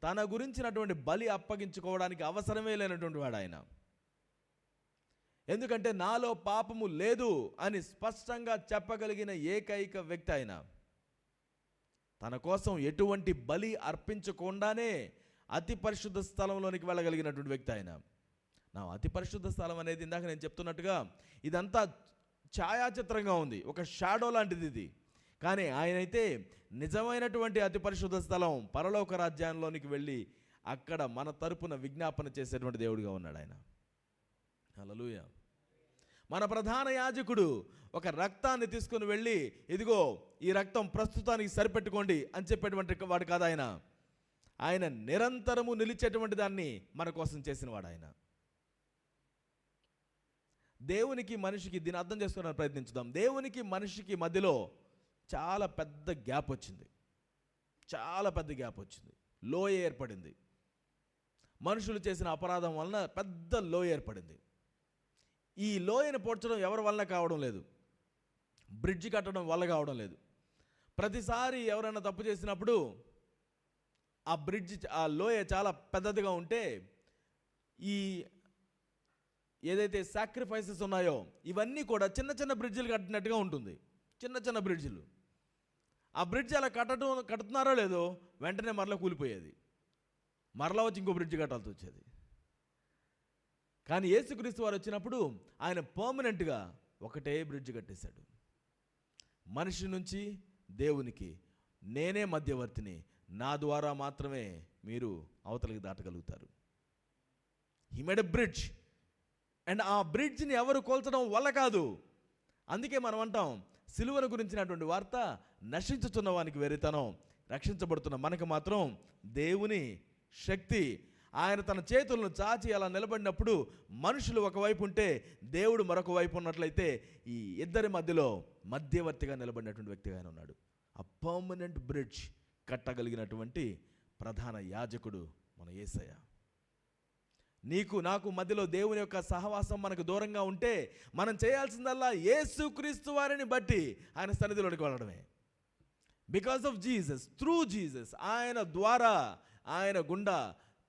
తన గురించినటువంటి బలి అప్పగించుకోవడానికి అవసరమే లేనటువంటి వాడు ఆయన. ఎందుకంటే నాలో పాపము లేదు అని స్పష్టంగా చెప్పగలిగిన ఏకైక వ్యక్తి ఆయన. తన కోసం ఎటువంటి బలి అర్పించకుండానే అతి పరిశుద్ధ స్థలంలోనికి వెళ్ళగలిగినటువంటి వ్యక్తి ఆయన. నా అతి పరిశుద్ధ స్థలం అనేది ఇందాక నేను చెప్తున్నట్టుగా ఇదంతా ఛాయాచిత్రంగా ఉంది, ఒక షాడో లాంటిది ఇది. కానీ ఆయనైతే నిజమైనటువంటి అతి పరిశుద్ధ స్థలం, పరలోక రాజ్యంలోనికి వెళ్ళి అక్కడ మన తరపున విజ్ఞాపన చేసేటువంటి దేవుడిగా ఉన్నాడు ఆయన. హల్లెలూయా. మన ప్రధాన యాజకుడు ఒక రక్తాన్ని తీసుకుని వెళ్ళి, ఇదిగో ఈ రక్తం ప్రస్తుతానికి సరిపెట్టుకోండి అని చెప్పేటువంటి వాడు కాదు ఆయన. ఆయన నిరంతరము నిలిచేటువంటి దాన్ని మన కోసం చేసిన వాడు ఆయన. దేవునికి మనిషికి, దీన్ని అర్థం చేసుకోవడానికి ప్రయత్నించుదాం. దేవునికి మనిషికి మధ్యలో చాలా పెద్ద గ్యాప్ వచ్చింది. చాలా పెద్ద గ్యాప్ వచ్చింది. లోయ ఏర్పడింది. మనుషులు చేసిన అపరాధం వలన పెద్ద లోయ ఏర్పడింది. ఈ లోయను పోడ్చడం ఎవరి వల్ల కావడం లేదు. బ్రిడ్జి కట్టడం వల్ల కావడం లేదు. ప్రతిసారి ఎవరైనా తప్పు చేసినప్పుడు ఆ బ్రిడ్జి, ఆ లోయ చాలా పెద్దదిగా ఉంటే ఈ ఏదైతే సాక్రిఫైసెస్ ఉన్నాయో ఇవన్నీ కూడా చిన్న చిన్న బ్రిడ్జిలు కట్టినట్టుగా ఉంటుంది. చిన్న చిన్న బ్రిడ్జిలు. ఆ బ్రిడ్జ్ అలా కడుతున్నారో లేదో వెంటనే మరలా కూలిపోయేది. మరలా వచ్చి ఇంకో బ్రిడ్జ్ కట్టాల్సి వచ్చేది. కానీ యేసుక్రీస్తు వారు వచ్చినప్పుడు ఆయన పర్మనెంట్గా ఒకటే బ్రిడ్జ్ కట్టేశాడు. మనిషి నుంచి దేవునికి నేనే మధ్యవర్తిని, నా ద్వారా మాత్రమే మీరు అవతలికి దాటగలుగుతారు. He made a bridge. And ఆ బ్రిడ్జ్ని ఎవరు కోల్చడం వల్ల కాదు. అందుకే మనం అంటాం, సిలువను గురించినటువంటి వార్త నశించుతున్న వానికి వెరితనం, రక్షించబడుతున్న మనకు మాత్రం దేవుని శక్తి. ఆయన తన చేతులను చాచి అలా నిలబడినప్పుడు మనుషులు ఒకవైపు ఉంటే దేవుడు మరొక వైపు ఉన్నట్లయితే ఈ ఇద్దరి మధ్యలో మధ్యవర్తిగా నిలబడినటువంటి వ్యక్తిగా ఆయన ఉన్నాడు. ఆ పర్మనెంట్ బ్రిడ్జ్ కట్టగలిగినటువంటి ప్రధాన యాజకుడు మన యేసయ్య. నీకు నాకు మధ్యలో దేవుని యొక్క సహవాసం మనకు దూరంగా ఉంటే మనం చేయాల్సిందల్లా యేసుక్రీస్తు వారిని బట్టి ఆయన సన్నిధిలోనికి వెళ్ళడమే. Because of Jesus, through Jesus, ఆయన ద్వారా, ఆయన గుండా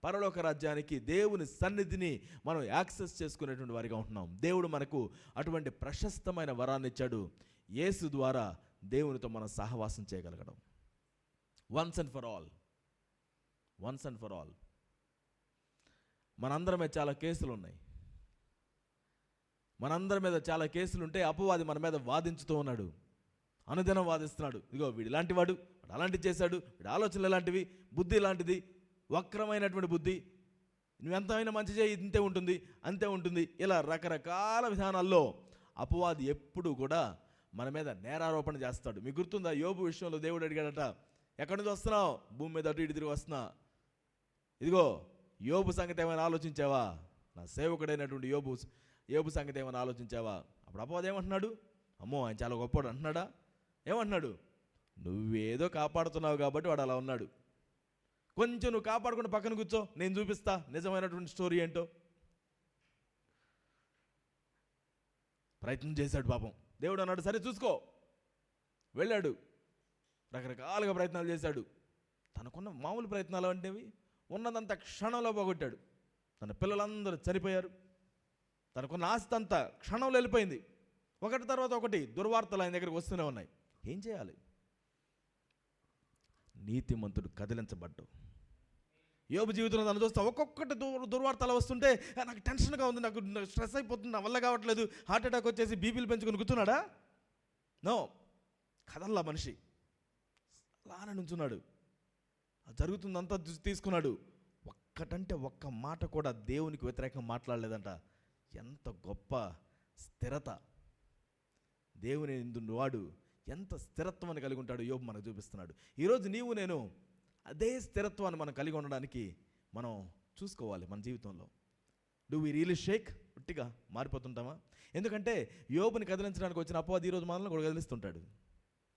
పరలోక రాజ్యానికి, దేవుని సన్నిధిని మనం యాక్సెస్ చేసుకునేటువంటి వారిగా ఉంటున్నాం. దేవుడు మనకు అటువంటి ప్రశస్తమైన వరాన్ని ఇచ్చాడు. యేసు ద్వారా దేవునితో మనం సహవాసం చేయగలగడం. Once and for all. Once and for all. మనందరి మీద చాలా కేసులు ఉన్నాయి. మనందరి మీద చాలా కేసులు ఉంటే అపవాది మన మీద వాదించుతూ ఉన్నాడు. అనుదినం వాదిస్తున్నాడు. ఇదిగో వీడు ఇలాంటి వాడు, వాడు అలాంటివి చేశాడు, వీడి ఆలోచనలు ఇలాంటివి, బుద్ధి ఇలాంటిది, వక్రమైనటువంటి బుద్ధి, నువ్వెంతైనా మంచి చేయి, ఇంతే ఉంటుంది, అంతే ఉంటుంది. ఇలా రకరకాల విధానాల్లో అపవాది ఎప్పుడు కూడా మన మీద నేరారోపణ చేస్తాడు. మీకు గుర్తుందా, యోబు విషయంలో దేవుడు అడిగాడట, ఎక్కడి నుంచి వస్తున్నావు? భూమి మీద అటు ఇటు తిరిగి వస్తున్నా. ఇదిగో యోబు సంగతి ఏమైనా ఆలోచించావా? నా సేవకుడైనటువంటి యోబు సంగతి ఏమైనా ఆలోచించావా? అప్పుడు అపవాది ఏమంటున్నాడు? అమ్మో ఆయన చాలా గొప్పవాడు అంటున్నాడా? ఏమంటున్నాడు? నువ్వేదో కాపాడుతున్నావు కాబట్టి వాడు అలా ఉన్నాడు. కొంచెం నువ్వు కాపాడుకుంటూ పక్కన కూర్చో, నేను చూపిస్తా నిజమైనటువంటి స్టోరీ ఏంటో. ప్రయత్నం చేశాడు పాపం. దేవుడు అన్నాడు సరే చూసుకో. వెళ్ళాడు, రకరకాలుగా ప్రయత్నాలు చేశాడు. తనకున్న మామూలు ప్రయత్నాలు అంటేవి ఉన్నదంతా క్షణంలో పోగొట్టాడు. తన పిల్లలందరూ చనిపోయారు. తనకున్న ఆస్తి అంతా క్షణంలో వెళ్ళిపోయింది. ఒకటి తర్వాత ఒకటి దుర్వార్తలు ఆయన దగ్గరికి వస్తూనే ఉన్నాయి. ఏం చేయాలి? నీతిమంతుడు కదిలించబడ్డు. యోబు జీవితంలో తను చూస్తా ఒక్కొక్కటి దుర్వార్తలు వస్తుంటే నాకు టెన్షన్గా ఉంది, నాకు స్ట్రెస్ అయిపోతుంది, నా వల్ల కావట్లేదు, హార్ట్ అటాక్ వచ్చేసి బీపీలు పెంచుకొని కూర్చున్నాడా? నో, కదల్లా మనిషి అలానే నుంచున్నాడు. జరుగుతుందంతా తీసుకున్నాడు. ఒక్కటంటే ఒక్క మాట కూడా దేవునికి వ్యతిరేకంగా మాట్లాడలేదంట. ఎంత గొప్ప స్థిరత! దేవుని వాడు ఎంత స్థిరత్వాన్ని కలిగి ఉంటాడు యోబు మనకు చూపిస్తున్నాడు. ఈరోజు నీవు నేను అదే స్థిరత్వాన్ని మనం కలిగి ఉండడానికి మనం చూసుకోవాలి మన జీవితంలో. Do we really shake? ఉట్టిగా మారిపోతుంటామా? ఎందుకంటే యోబుని కదిలించడానికి వచ్చిన అపవాది ఈరోజు మనల్ని కూడా కదిలిస్తుంటాడు.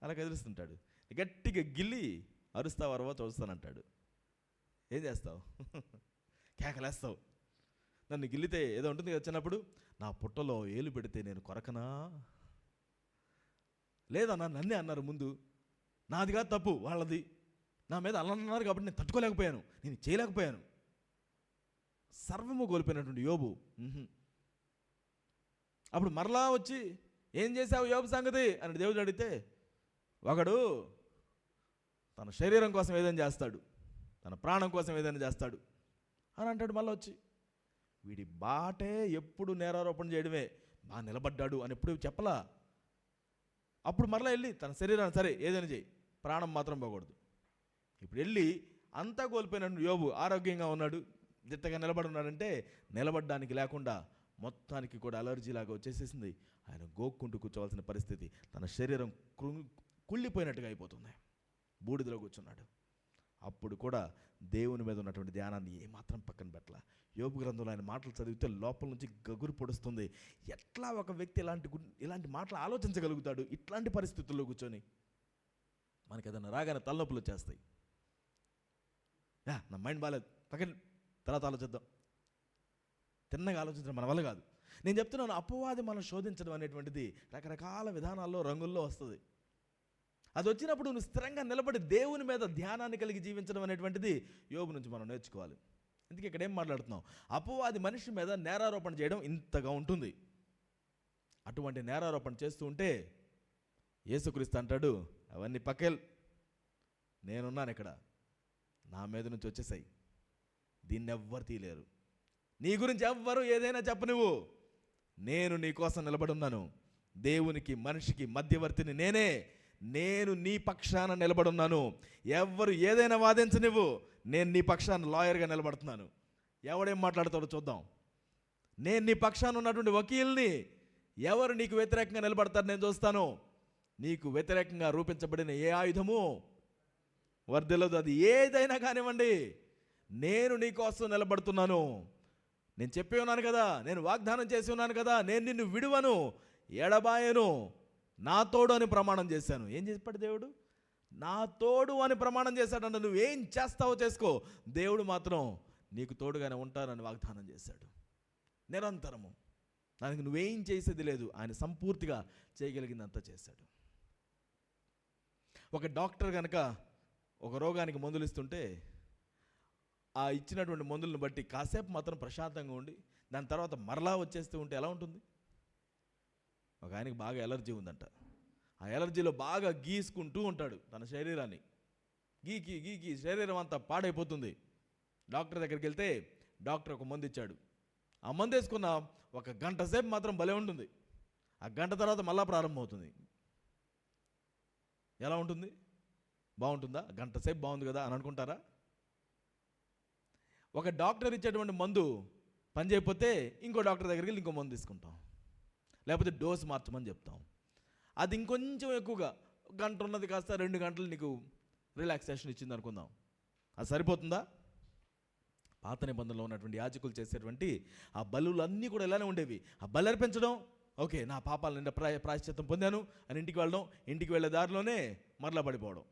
అలా కదిలిస్తుంటాడు. గట్టిగా గిల్లి అరుస్తావు అరవా చూస్తానంటాడు. ఏం చేస్తావు? కేకలేస్తావు. నన్ను గిల్లితే ఏదో ఉంటుంది కదా చిన్నప్పుడు, నా పుట్టలో ఏలు పెడితే నేను కొరకనా? లేదన్నా నన్నే అన్నారు ముందు, నాదిగా తప్పు, వాళ్ళది. నా మీద అలా అన్నారు కాబట్టి నేను తట్టుకోలేకపోయాను, నేను చేయలేకపోయాను. సర్వము కోల్పోయినటువంటి యోబు. అప్పుడు మరలా వచ్చి ఏం చేశావు యోబు సంగతి అని దేవుడు అడిగితే, ఒకడు తన శరీరం కోసం ఏదైనా చేస్తాడు, తన ప్రాణం కోసం ఏదైనా చేస్తాడు అని అంటాడు. మళ్ళీ వచ్చి వీడి బాటే ఎప్పుడు నేరారోపణ చేయడమే, బాగా నిలబడ్డాడు అని ఎప్పుడు చెప్పలా. అప్పుడు మరలా వెళ్ళి తన శరీరాన్ని సరే ఏదైనా చేయి, ప్రాణం మాత్రం పోకూడదు. ఇప్పుడు వెళ్ళి అంతా కోల్పోయినట్టు యోబు ఆరోగ్యంగా ఉన్నాడు, దిట్టగా నిలబడి ఉన్నాడంటే నిలబడ్డానికి లేకుండా మొత్తానికి కూడా అలర్జీ లాగా వచ్చేసేసింది. ఆయన గోక్కుంటూ కూర్చోవలసిన పరిస్థితి, తన శరీరం కుళ్ళిపోయినట్టుగా అయిపోతుంది. బూడిదలో కూర్చున్నాడు. అప్పుడు కూడా దేవుని మీద ఉన్నటువంటి ధ్యానాన్ని ఏమాత్రం పక్కన పెట్టాల. యోబు గ్రంథంలో ఆయన మాటలు చదివితే లోపల నుంచి గగురు పొడుస్తుంది. ఎట్లా ఒక వ్యక్తి ఇలాంటి మాటలు ఆలోచించగలుగుతాడు ఇట్లాంటి పరిస్థితుల్లో కూర్చొని? మనకి ఏదైనా రాగానే తలనొప్పులు వచ్చేస్తాయి. నా మైండ్ బాగాలేదు, పక్కన తర్వాత ఆలోచిద్దాం. తిన్నగా ఆలోచించడం మన వల్ల కాదు. నేను చెప్తున్నాను, అపవాది మనం శోధించడం అనేటువంటిది రకరకాల విధానాల్లో, రంగుల్లో వస్తుంది. అది వచ్చినప్పుడు నువ్వు స్థిరంగా నిలబడి దేవుని మీద ధ్యానాన్ని కలిగి జీవించడం అనేటువంటిది యోబు నుంచి మనం నేర్చుకోవాలి. అందుకే ఇక్కడ ఏం మాట్లాడుతున్నాం? అపవాది మనిషి మీద నేరారోపణ చేయడం ఇంతగా ఉంటుంది. అటువంటి నేరారోపణ చేస్తూ ఉంటే యేసుక్రీస్తు అంటాడు, అవన్నీ పక్కెల్, నేనున్నాను ఇక్కడ, నా మీద నుంచి వచ్చేసాయి, దీన్ని ఎవ్వరు తీయలేరు, నీ గురించి ఎవ్వరు ఏదైనా చెప్ప, నేను నీ కోసం నిలబడి ఉన్నాను. దేవునికి మనిషికి మధ్యవర్తిని నేనే, నేను నీ పక్షాన నిలబడున్నాను. ఎవ్వరు ఏదైనా వాదించనివ్వు, నేను నీ పక్షాన లాయర్గా నిలబడుతున్నాను. ఎవడేం మాట్లాడతాడో చూద్దాం. నేను నీ పక్షాన ఉన్నటువంటి వకీల్ని, ఎవరు నీకు వ్యతిరేకంగా నిలబడతారు నేను చూస్తాను. నీకు వ్యతిరేకంగా రూపించబడిన ఏ ఆయుధము వర్ధిల్లదు, అది ఏదైనా కానివ్వండి, నేను నీ కోసం నిలబడుతున్నాను. నేను చెప్పి ఉన్నాను కదా, నేను వాగ్దానం చేసి ఉన్నాను కదా, నేను నిన్ను విడువను, ఎడబాయను, నా తోడు అని ప్రమాణం చేశాను. ఏం చెప్పాడు దేవుడు? నా తోడు అని ప్రమాణం చేశాడంట. నువ్వేం చేస్తావో చేసుకో, దేవుడు మాత్రం నీకు తోడుగానే ఉంటానని వాగ్దానం చేశాడు. నిరంతరము దానికి నువ్వేం చేసేది లేదు, ఆయన సంపూర్తిగా చేయగలిగిందంతా చేశాడు. ఒక డాక్టర్ కనుక ఒక రోగానికి మందులు ఇస్తుంటే ఆ ఇచ్చినటువంటి మందులను బట్టి కాసేపు మాత్రం ప్రశాంతంగా ఉండి దాని తర్వాత మరలా వచ్చేస్తూ ఉంటే ఎలా ఉంటుంది? ఒక ఆయనకి బాగా ఎలర్జీ ఉందంట. ఆ ఎలర్జీలో బాగా గీసుకుంటూ ఉంటాడు తన శరీరాన్ని, గీకి శరీరం అంతా పాడైపోతుంది. డాక్టర్ దగ్గరికి వెళ్తే డాక్టర్ ఒక మందు ఇచ్చాడు. ఆ మందు వేసుకున్న ఒక గంట సేపు మాత్రం భలే ఉంటుంది, ఆ గంట తర్వాత మళ్ళా ప్రారంభమవుతుంది. ఎలా ఉంటుంది? బాగుంటుందా? గంట సేపు బాగుంది కదా అని అనుకుంటారా? ఒక డాక్టర్ ఇచ్చేటువంటి మందు పని చేయకపోతే ఇంకో డాక్టర్ దగ్గరికి వెళ్ళి ఇంకో మందు తీసుకుంటాం, లేకపోతే డోసు మార్చమని చెప్తాం. అది ఇంకొంచెం ఎక్కువగా గంట ఉన్నది కాస్త 2 గంటలు నీకు రిలాక్సేషన్ ఇచ్చింది అనుకుందాం. అది సరిపోతుందా? పాత నిబంధనలో ఉన్నటువంటి యాజకులు చేసేటువంటి ఆ బలులు అన్నీ కూడా ఇలానే ఉండేవి. ఆ బలి అర్పించడం, ఓకే నా పాపాల నిండా ప్రాయశ్చిత్తం పొందాను అని ఇంటికి వెళ్ళడం, ఇంటికి వెళ్ళే దారిలోనే మరలా పడిపోవడం,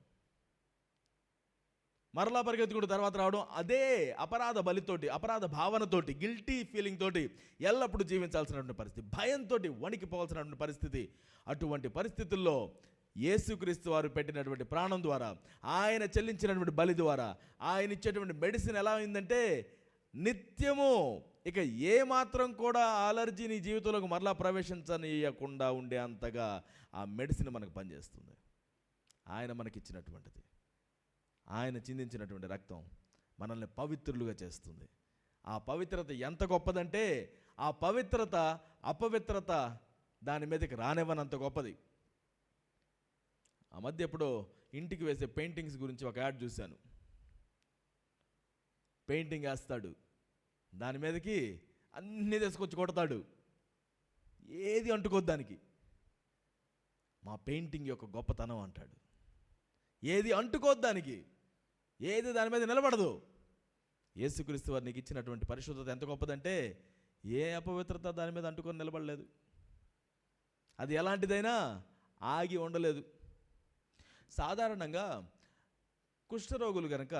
మరలా పరిగెత్తుకుంటూ తర్వాత రావడం, అదే అపరాధ బలితోటి, అపరాధ భావనతోటి, గిల్టీ ఫీలింగ్ తోటి ఎల్లప్పుడూ జీవించాల్సినటువంటి పరిస్థితి, భయంతో వణికిపోవాల్సినటువంటి పరిస్థితి. అటువంటి పరిస్థితుల్లో యేసుక్రీస్తు వారు పెట్టినటువంటి ప్రాణం ద్వారా, ఆయన చెల్లించినటువంటి బలి ద్వారా, ఆయన ఇచ్చేటువంటి మెడిసిన్ ఎలా అయిందంటే నిత్యము ఇక ఏ మాత్రం కూడా అలర్జీ నీ జీవితంలోకి మరలా ప్రవేశించనీయకుండా ఉండే అంతగా ఆ మెడిసిన్ మనకు పనిచేస్తుంది. ఆయన మనకిచ్చినటువంటిది, ఆయన చిందించినటువంటి రక్తం మనల్ని పవిత్రులుగా చేస్తుంది. ఆ పవిత్రత ఎంత గొప్పదంటే ఆ పవిత్రత అపవిత్రత దాని మీదకి రానివ్వనంత గొప్పది. ఆ మధ్య ఎప్పుడో ఇంటికి వేసే పెయింటింగ్స్ గురించి ఒక యాడ్ చూశాను. పెయింటింగ్ వేస్తాడు, దాని మీదకి అన్నీ తీసుకొచ్చి కొడతాడు, ఏది అంటుకోద్దానికి. మా పెయింటింగ్ యొక్క గొప్పతనం అంటాడు. ఏది అంటుకోద్దానికి, ఏది దాని మీద నిలబడదు. యేసుక్రీస్తు వారు నీకు ఇచ్చినటువంటి పరిశుద్ధత ఎంత గొప్పదంటే ఏ అపవిత్రత దాని మీద అంటుకొని నిలబడలేదు. అది ఎలాంటిదైనా ఆగి ఉండలేదు. సాధారణంగా కుష్ఠరోగులు కనుక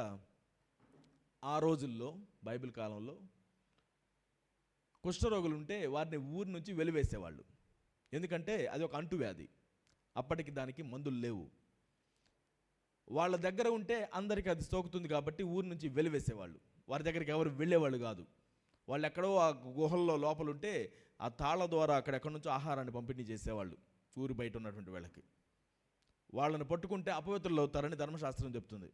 ఆ రోజుల్లో బైబిల్ కాలంలో కుష్ఠరోగులు ఉంటే వారిని ఊరి నుంచి వెలివేసేవాళ్ళు. ఎందుకంటే అది ఒక అంటువ్యాధి, అప్పటికి దానికి మందులు లేవు. వాళ్ళ దగ్గర ఉంటే అందరికీ అది సోకుతుంది కాబట్టి ఊరి నుంచి వెలివేసేవాళ్ళు. వారి దగ్గరికి ఎవరు వెళ్ళేవాళ్ళు కాదు. వాళ్ళు ఎక్కడో ఆ గుహల్లో లోపల ఉంటే ఆ తాళ్ళ ద్వారా అక్కడెక్కడి నుంచో ఆహారాన్ని పంపిణీ చేసేవాళ్ళు ఊరి బయట ఉన్నటువంటి వాళ్ళకి. వాళ్ళని పట్టుకుంటే అపవిత్రులు అవుతారని ధర్మశాస్త్రం చెప్తుంది.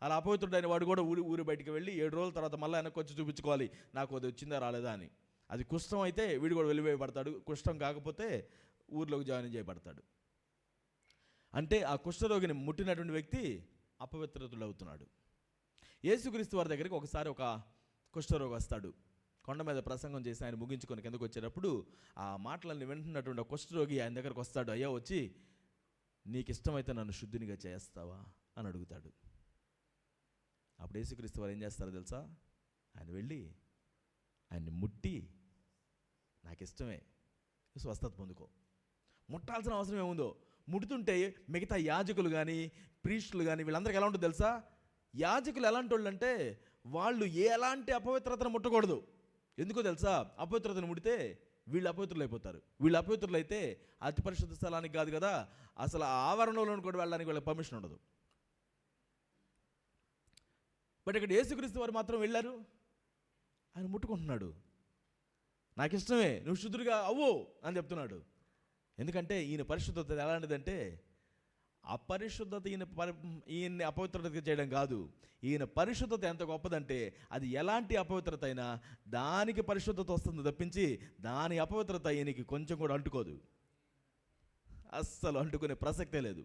అలా అపవిత్రుడైన వాడు కూడా ఊరి బయటికి వెళ్ళి 7 రోజుల తర్వాత మళ్ళీ వెనక్కి వచ్చి చూపించుకోవాలి నాకు అది వచ్చిందా రాలేదా అని. అది కుష్ఠం అయితే వీడు కూడా వెలివేయబడతాడు, కుష్ఠం కాకపోతే ఊర్లోకి జాయిన్ చేయబడతాడు. అంటే ఆ కుష్ఠరోగిని ముట్టినటువంటి వ్యక్తి అపవిత్రతుడు అవుతున్నాడు. యేసుక్రీస్తు వారి దగ్గరికి ఒకసారి ఒక కుష్ఠరోగి వస్తాడు. కొండ మీద ప్రసంగం చేసి ఆయన ముగించుకొని కిందకు వచ్చేటప్పుడు ఆ మాటలన్నీ వింటున్నటువంటి కుష్ఠరోగి ఆయన దగ్గరకు వస్తాడు. అయ్యా వచ్చి, నీకు ఇష్టమైతే నన్ను శుద్ధినిగా చేస్తావా అని అడుగుతాడు. అప్పుడు యేసుక్రీస్తు వారు ఏం చేస్తారో తెలుసా? ఆయన వెళ్ళి ఆయన్ని ముట్టి, నాకు ఇష్టమే, స్వస్థత పొందుకో. ముట్టాల్సిన అవసరం ఏముందో? ముడుతుంటే మిగతా యాజకులు కానీ ప్రీస్టులు కానీ వీళ్ళందరికీ ఎలా ఉంటుంది తెలుసా? యాజకులు ఎలాంటి వాళ్ళు అంటే వాళ్ళు ఎలాంటి అపవిత్రతను ముట్టకూడదు. ఎందుకో తెలుసా? అపవిత్రతను ముడితే వీళ్ళు అపవిత్రులు అయిపోతారు. వీళ్ళు అపవిత్రులు అయితే అతి పరిశుద్ధ స్థలానికి కాదు కదా, అసలు ఆ ఆవరణలోని కూడా వెళ్ళడానికి వీళ్ళకి పర్మిషన్ ఉండదు. బట్ ఇక్కడ యేసుక్రీస్తు వారు మాత్రం వెళ్ళారు, ఆయన ముట్టుకుంటున్నాడు. నాకు ఇష్టమే, నువ్వు శుద్ధుడిగా అవ్వు అని చెప్తున్నాడు. ఎందుకంటే ఈయన పరిశుద్ధత ఎలాంటిదంటే, అపరిశుద్ధత ఈయన్ని అపవిత్రత చేయడం కాదు. ఈయన పరిశుద్ధత ఎంత గొప్పదంటే అది ఎలాంటి అపవిత్రత అయినా దానికి పరిశుద్ధత వస్తుంది తప్పించి దాని అపవిత్రత ఈయనకి కొంచెం కూడా అంటుకోదు. అస్సలు అంటుకునే ప్రసక్తే లేదు.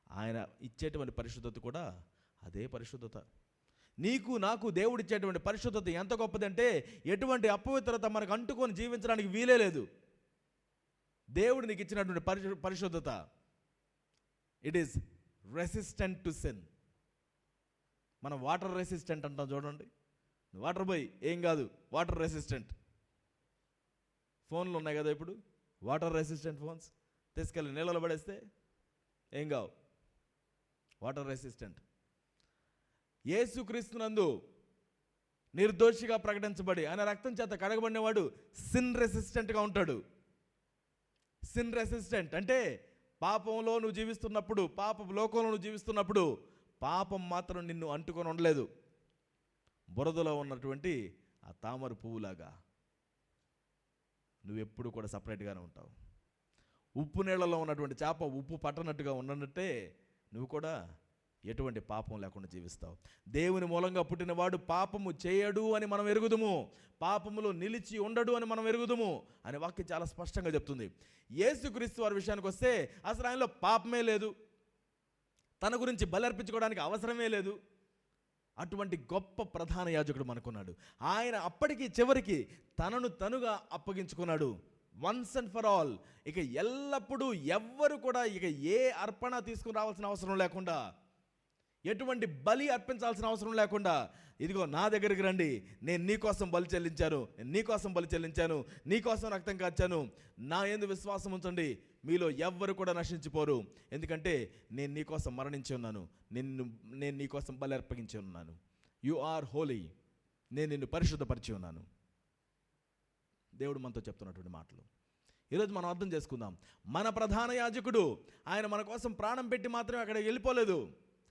ఆయన ఇచ్చేటువంటి పరిశుద్ధత కూడా అదే పరిశుద్ధత. నీకు నాకు దేవుడు ఇచ్చేటువంటి పరిశుద్ధత ఎంత గొప్పదంటే ఎటువంటి అపవిత్రత మనకు అంటుకొని జీవించడానికి వీలే లేదు. దేవుడు నీకు ఇచ్చినటువంటి పరిశుద్ధత, it is resistant to sin. మనం వాటర్ రెసిస్టెంట్ అంటాం చూడండి. వాటర్ పోయి ఏం కాదు, వాటర్ రెసిస్టెంట్. ఫోన్లు ఉన్నాయి కదా ఇప్పుడు, వాటర్ రెసిస్టెంట్ ఫోన్స్. తీసుకెళ్ళి నీళ్ళలో పడేస్తే ఏం కావు, వాటర్ రెసిస్టెంట్. యేసుక్రీస్తునందు నిర్దోషిగా ప్రకటించబడి ఆయన రక్తం చేత కడగబడినవాడు సిన్ రెసిస్టెంట్గా ఉంటాడు. సిన్ రెసిస్టెంట్ అంటే పాపంలో నువ్వు జీవిస్తున్నప్పుడు, పాప లోకంలో నువ్వు జీవిస్తున్నప్పుడు పాపం మాత్రం నిన్ను అంటుకొని ఉండలేదు. బురదలో ఉన్నటువంటి ఆ తామర పువ్వులాగా నువ్వెప్పుడు కూడా సపరేట్గానే ఉంటావు. ఉప్పు నీళ్ళలో ఉన్నటువంటి చేప ఉప్పు పట్టనట్టుగా ఉన్నట్టే నువ్వు కూడా ఎటువంటి పాపం లేకుండా జీవిస్తావు. దేవుని మూలంగా పుట్టినవాడు పాపము చేయడు అని మనం ఎరుగుదుము, పాపములో నిలిచి ఉండడు అని మనం ఎరుగుదుము అనే వాక్యం చాలా స్పష్టంగా చెప్తుంది. యేసుక్రీస్తు వారి విషయానికి వస్తే అసలు ఆయనలో పాపమే లేదు, తన గురించి బలి అర్పించుకోవడానికి అవసరమే లేదు. అటువంటి గొప్ప ప్రధాన యాజకుడు మనకున్నాడు. ఆయన అప్పటికి చివరికి తనను తనుగా అప్పగించుకున్నాడు, వన్స్ అండ్ ఫర్ ఆల్. ఇక ఎల్లప్పుడూ ఎవ్వరు కూడా ఇక ఏ అర్పణ తీసుకుని రావాల్సిన అవసరం లేకుండా, ఎటువంటి బలి అర్పించాల్సిన అవసరం లేకుండా, ఇదిగో నా దగ్గరికి రండి, నేను నీకోసం బలి చెల్లించాను, నేను నీకోసం బలి చెల్లించాను, నీకోసం రక్తం కార్చాను, నా యందు విశ్వాసం ఉంచండి, మీలో ఎవ్వరు కూడా నశించిపోరు, ఎందుకంటే నేను నీకోసం మరణించి ఉన్నాను, నేను నీకోసం బలి అర్పగించి ఉన్నాను. యు ఆర్ హోలీ, నేను నిన్ను పరిశుద్ధపరిచి ఉన్నాను. దేవుడు మనతో చెప్తున్నటువంటి మాటలు ఈరోజు మనం అర్థం చేసుకుందాం. మన ప్రధాన యాజకుడు ఆయన మన కోసం ప్రాణం పెట్టి మాత్రమే అక్కడ వెళ్ళిపోలేదు.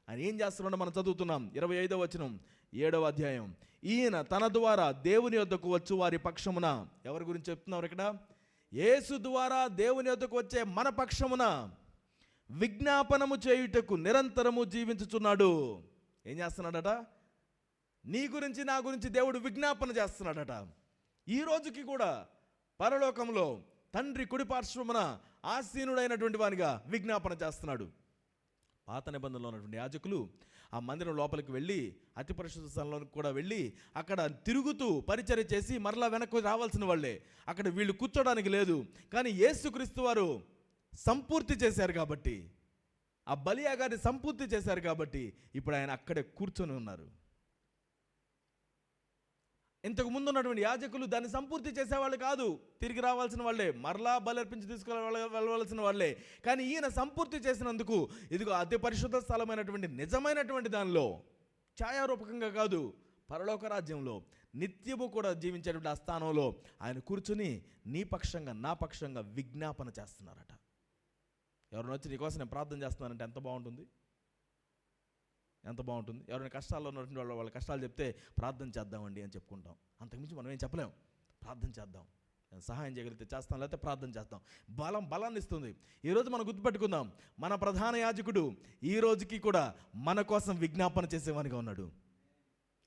ఆయన ఏం చేస్తున్నాడో మనం చదువుతున్నాం. 25వ వచనం 7వ అధ్యాయం. ఈయన తన ద్వారా దేవుని యొద్దకు వచ్చు వారి పక్షమున, ఎవరి గురించి చెప్తున్నారు ఇక్కడ? యేసు ద్వారా దేవుని యొద్దకు వచ్చే మన పక్షమున విజ్ఞాపనము చేయుటకు నిరంతరము జీవించుచున్నాడు. ఏం చేస్తున్నాడట? నీ గురించి నా గురించి దేవుడు విజ్ఞాపన చేస్తున్నాడట. ఈ రోజుకి కూడా పరలోకంలో తండ్రి కుడిపార్శ్వమున ఆసీనుడైనటువంటి వానిగా విజ్ఞాపన చేస్తున్నాడు. పాత నిబంధనలో ఉన్నటువంటి యాజకులు ఆ మందిరం లోపలికి వెళ్ళి అతి పరిశుద్ధ స్థలంలోకి కూడా వెళ్ళి అక్కడ తిరుగుతూ పరిచర్య చేసి మరలా వెనక్కి రావాల్సిన వాళ్ళే. అక్కడ వీళ్ళు కూర్చోడానికి లేదు. కానీ యేసుక్రీస్తు వారు సంపూర్తి చేశారు కాబట్టి, ఆ బలియాగాన్ని సంపూర్తి చేశారు కాబట్టి ఇప్పుడు ఆయన అక్కడే కూర్చొని ఉన్నారు. ఇంతకు ముందు ఉన్నటువంటి యాజకులు దాన్ని సంపూర్తి చేసేవాళ్ళు కాదు, తిరిగి రావాల్సిన వాళ్ళే, మరలా బలర్పించి వెళ్ళవలసిన వాళ్ళే. కానీ ఈయన సంపూర్తి చేసినందుకు ఇదిగో అతి పరిశుద్ధ స్థలమైనటువంటి నిజమైనటువంటి దానిలో ఛాయారూపకంగా కాదు, పరలోక రాజ్యంలో నిత్యము కూడా జీవించేటువంటి ఆ స్థానంలో ఆయన కూర్చుని నీ పక్షంగా నా పక్షంగా విజ్ఞాపన చేస్తున్నారట. ఎవరైనా వచ్చి నీకోసం నేను ప్రార్థన చేస్తున్నానంటే ఎంత బాగుంటుంది, ఎంత బాగుంటుంది. ఎవరైనా కష్టాల్లో ఉన్నటువంటి వాళ్ళ కష్టాలు చెప్తే ప్రార్థన చేద్దామండి అని చెప్పుకుంటాం. అంతకుమించి మనం ఏం చెప్పలేం. ప్రార్థన చేద్దాం, సహాయం చేయగలిగితే చేస్తాం, లేకపోతే ప్రార్థన చేస్తాం. బలాన్ని ఇస్తుంది. ఈరోజు మనం గుర్తుపెట్టుకుందాం, మన ప్రధాన యాజకుడు ఈ రోజుకి కూడా మన కోసం విజ్ఞాపన చేసేవానిగా ఉన్నాడు.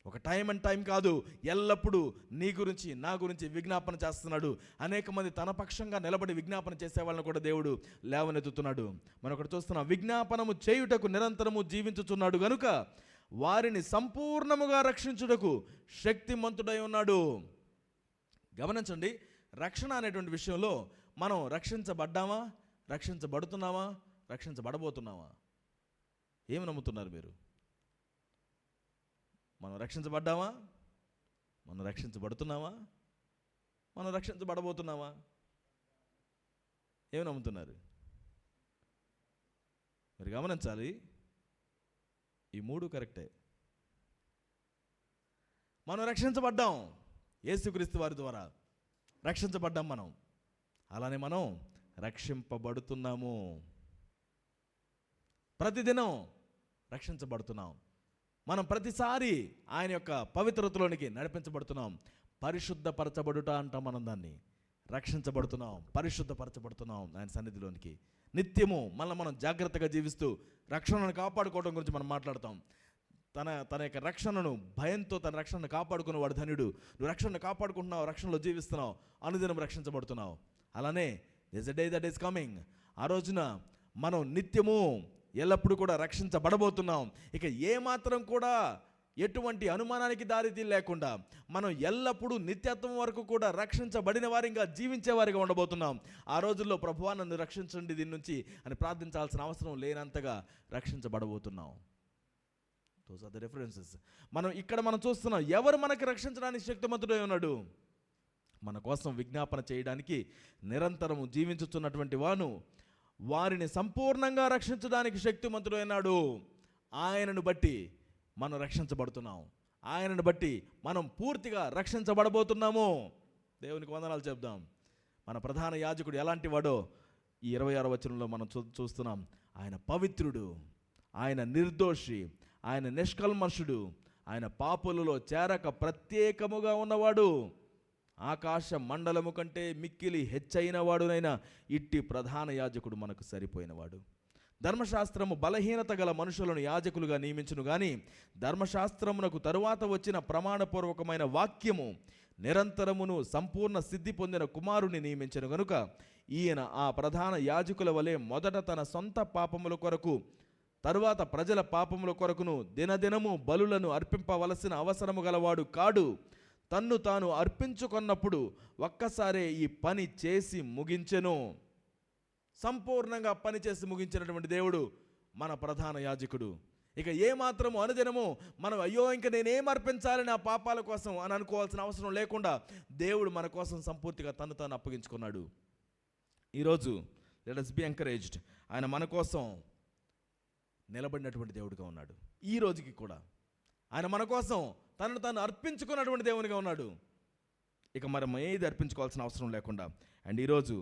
ఒక టైం అండ్ టైం కాదు, ఎల్లప్పుడూ నీ గురించి నా గురించి విజ్ఞాపన చేస్తున్నాడు. అనేక మంది తన పక్షంగా నిలబడి విజ్ఞాపన చేసే వాళ్ళని కూడా దేవుడు లేవనెత్తుతున్నాడు. మనం ఒకటి చూస్తున్నాం, విజ్ఞాపనము చేయుటకు నిరంతరము జీవించుచున్నాడు గనుక వారిని సంపూర్ణముగా రక్షించుటకు శక్తిమంతుడై ఉన్నాడు. గమనించండి, రక్షణ అనేటువంటి విషయంలో మనం రక్షించబడ్డామా, రక్షించబడుతున్నామా, రక్షించబడబోతున్నామా? ఏమి నమ్ముతున్నారు మీరు? మనం రక్షించబడ్డామా, మనం రక్షించబడుతున్నామా, మనం రక్షించబడబోతున్నామా? ఏమి నమ్ముతున్నారు? మీరు గమనించాలి, ఈ మూడు కరెక్టే. మనం రక్షించబడ్డాం, యేసుక్రీస్తు వారి ద్వారా రక్షించబడ్డాం మనం. అలానే మనం రక్షింపబడుతున్నాము, ప్రతిదినం రక్షించబడుతున్నాం. మనం ప్రతిసారి ఆయన యొక్క పవిత్రతలోనికి నడిపించబడుతున్నాం. పరిశుద్ధపరచబడుట అంటాం మనం దాన్ని. రక్షించబడుతున్నాం, పరిశుద్ధపరచబడుతున్నాం ఆయన సన్నిధిలోనికి. నిత్యము మనం జాగ్రత్తగా జీవిస్తూ రక్షణను కాపాడుకోవడం గురించి మనం మాట్లాడతాం. తన యొక్క రక్షణను, భయంతో తన రక్షణను కాపాడుకునేవాడు ధన్యుడు. నువ్వు రక్షణను కాపాడుకుంటున్నావు, రక్షణలో జీవిస్తున్నావు, అనుదినం రక్షించబడుతున్నావు. అలానే this a day that is coming, ఆ రోజున మనం నిత్యము ఎల్లప్పుడూ కూడా రక్షించబడబోతున్నాం. ఇక ఏమాత్రం కూడా ఎటువంటి అనుమానానికి దారి లేకుండా మనం ఎల్లప్పుడూ నిత్యత్వం వరకు కూడా రక్షించబడిన వారిగా జీవించేవారిగా ఉండబోతున్నాం. ఆ రోజుల్లో ప్రభువా నన్ను రక్షించండి దీని నుంచి అని ప్రార్థించాల్సిన అవసరం లేనంతగా రక్షించబడబోతున్నాం. Those are the differences. మనం చూస్తున్నాం, ఎవరు మనకు రక్షించడానికి శక్తిమంతుడై ఉన్నాడు? మన కోసం విజ్ఞాపన చేయడానికి నిరంతరము జీవించుతున్నటువంటి వారిని సంపూర్ణంగా రక్షించడానికి శక్తిమంతుడైనాడు. ఆయనను బట్టి మనం రక్షించబడుతున్నాం, ఆయనను బట్టి మనం పూర్తిగా రక్షించబడబోతున్నాము. దేవునికి వందనాలు చెప్దాం. మన ప్రధాన యాజకుడు ఎలాంటి వాడో ఈ 26వ వచనంలో మనం చూస్తున్నాం. ఆయన పవిత్రుడు, ఆయన నిర్దోషి, ఆయన నిష్కల్మషుడు, ఆయన పాపులలో చేరక ప్రత్యేకముగా ఉన్నవాడు, ఆకాశ మండలము కంటే మిక్కిలి హెచ్చైన వాడునైనా ఇట్టి ప్రధాన యాజకుడు మనకు సరిపోయినవాడు. ధర్మశాస్త్రము బలహీనత గల మనుషులను యాజకులుగా నియమించును గాని ధర్మశాస్త్రమునకు తరువాత వచ్చిన ప్రమాణపూర్వకమైన వాక్యము నిరంతరమును సంపూర్ణ సిద్ధి పొందిన కుమారుని నియమించను గనుక ఈయన ఆ ప్రధాన యాజకుల వలె మొదట తన సొంత పాపముల కొరకు, తరువాత ప్రజల పాపముల కొరకును దినదినము బలులను అర్పింపవలసిన అవసరము గలవాడు కాడు. తన్ను తాను అర్పించుకున్నప్పుడు ఒక్కసారే ఈ పని చేసి ముగించెను. సంపూర్ణంగా పని చేసి ముగించినటువంటి దేవుడు మన ప్రధాన యాజకుడు. ఇక ఏమాత్రము అనుదినము మనం అయ్యో ఇంక నేనేం అర్పించాలి నా పాపాల కోసం అని అనుకోవాల్సిన అవసరం లేకుండా దేవుడు మన కోసం సంపూర్తిగా తను తాను అప్పగించుకున్నాడు. ఈరోజు లెట్ us be encouraged. ఆయన మన కోసం నిలబడినటువంటి దేవుడిగా ఉన్నాడు. ఈ రోజుకి కూడా ఆయన మన కోసం తనను తాను అర్పించుకున్నటువంటి దేవునిగా ఉన్నాడు. ఇక మనం ఏది అర్పించుకోవాల్సిన అవసరం లేకుండా అండ్ ఈరోజు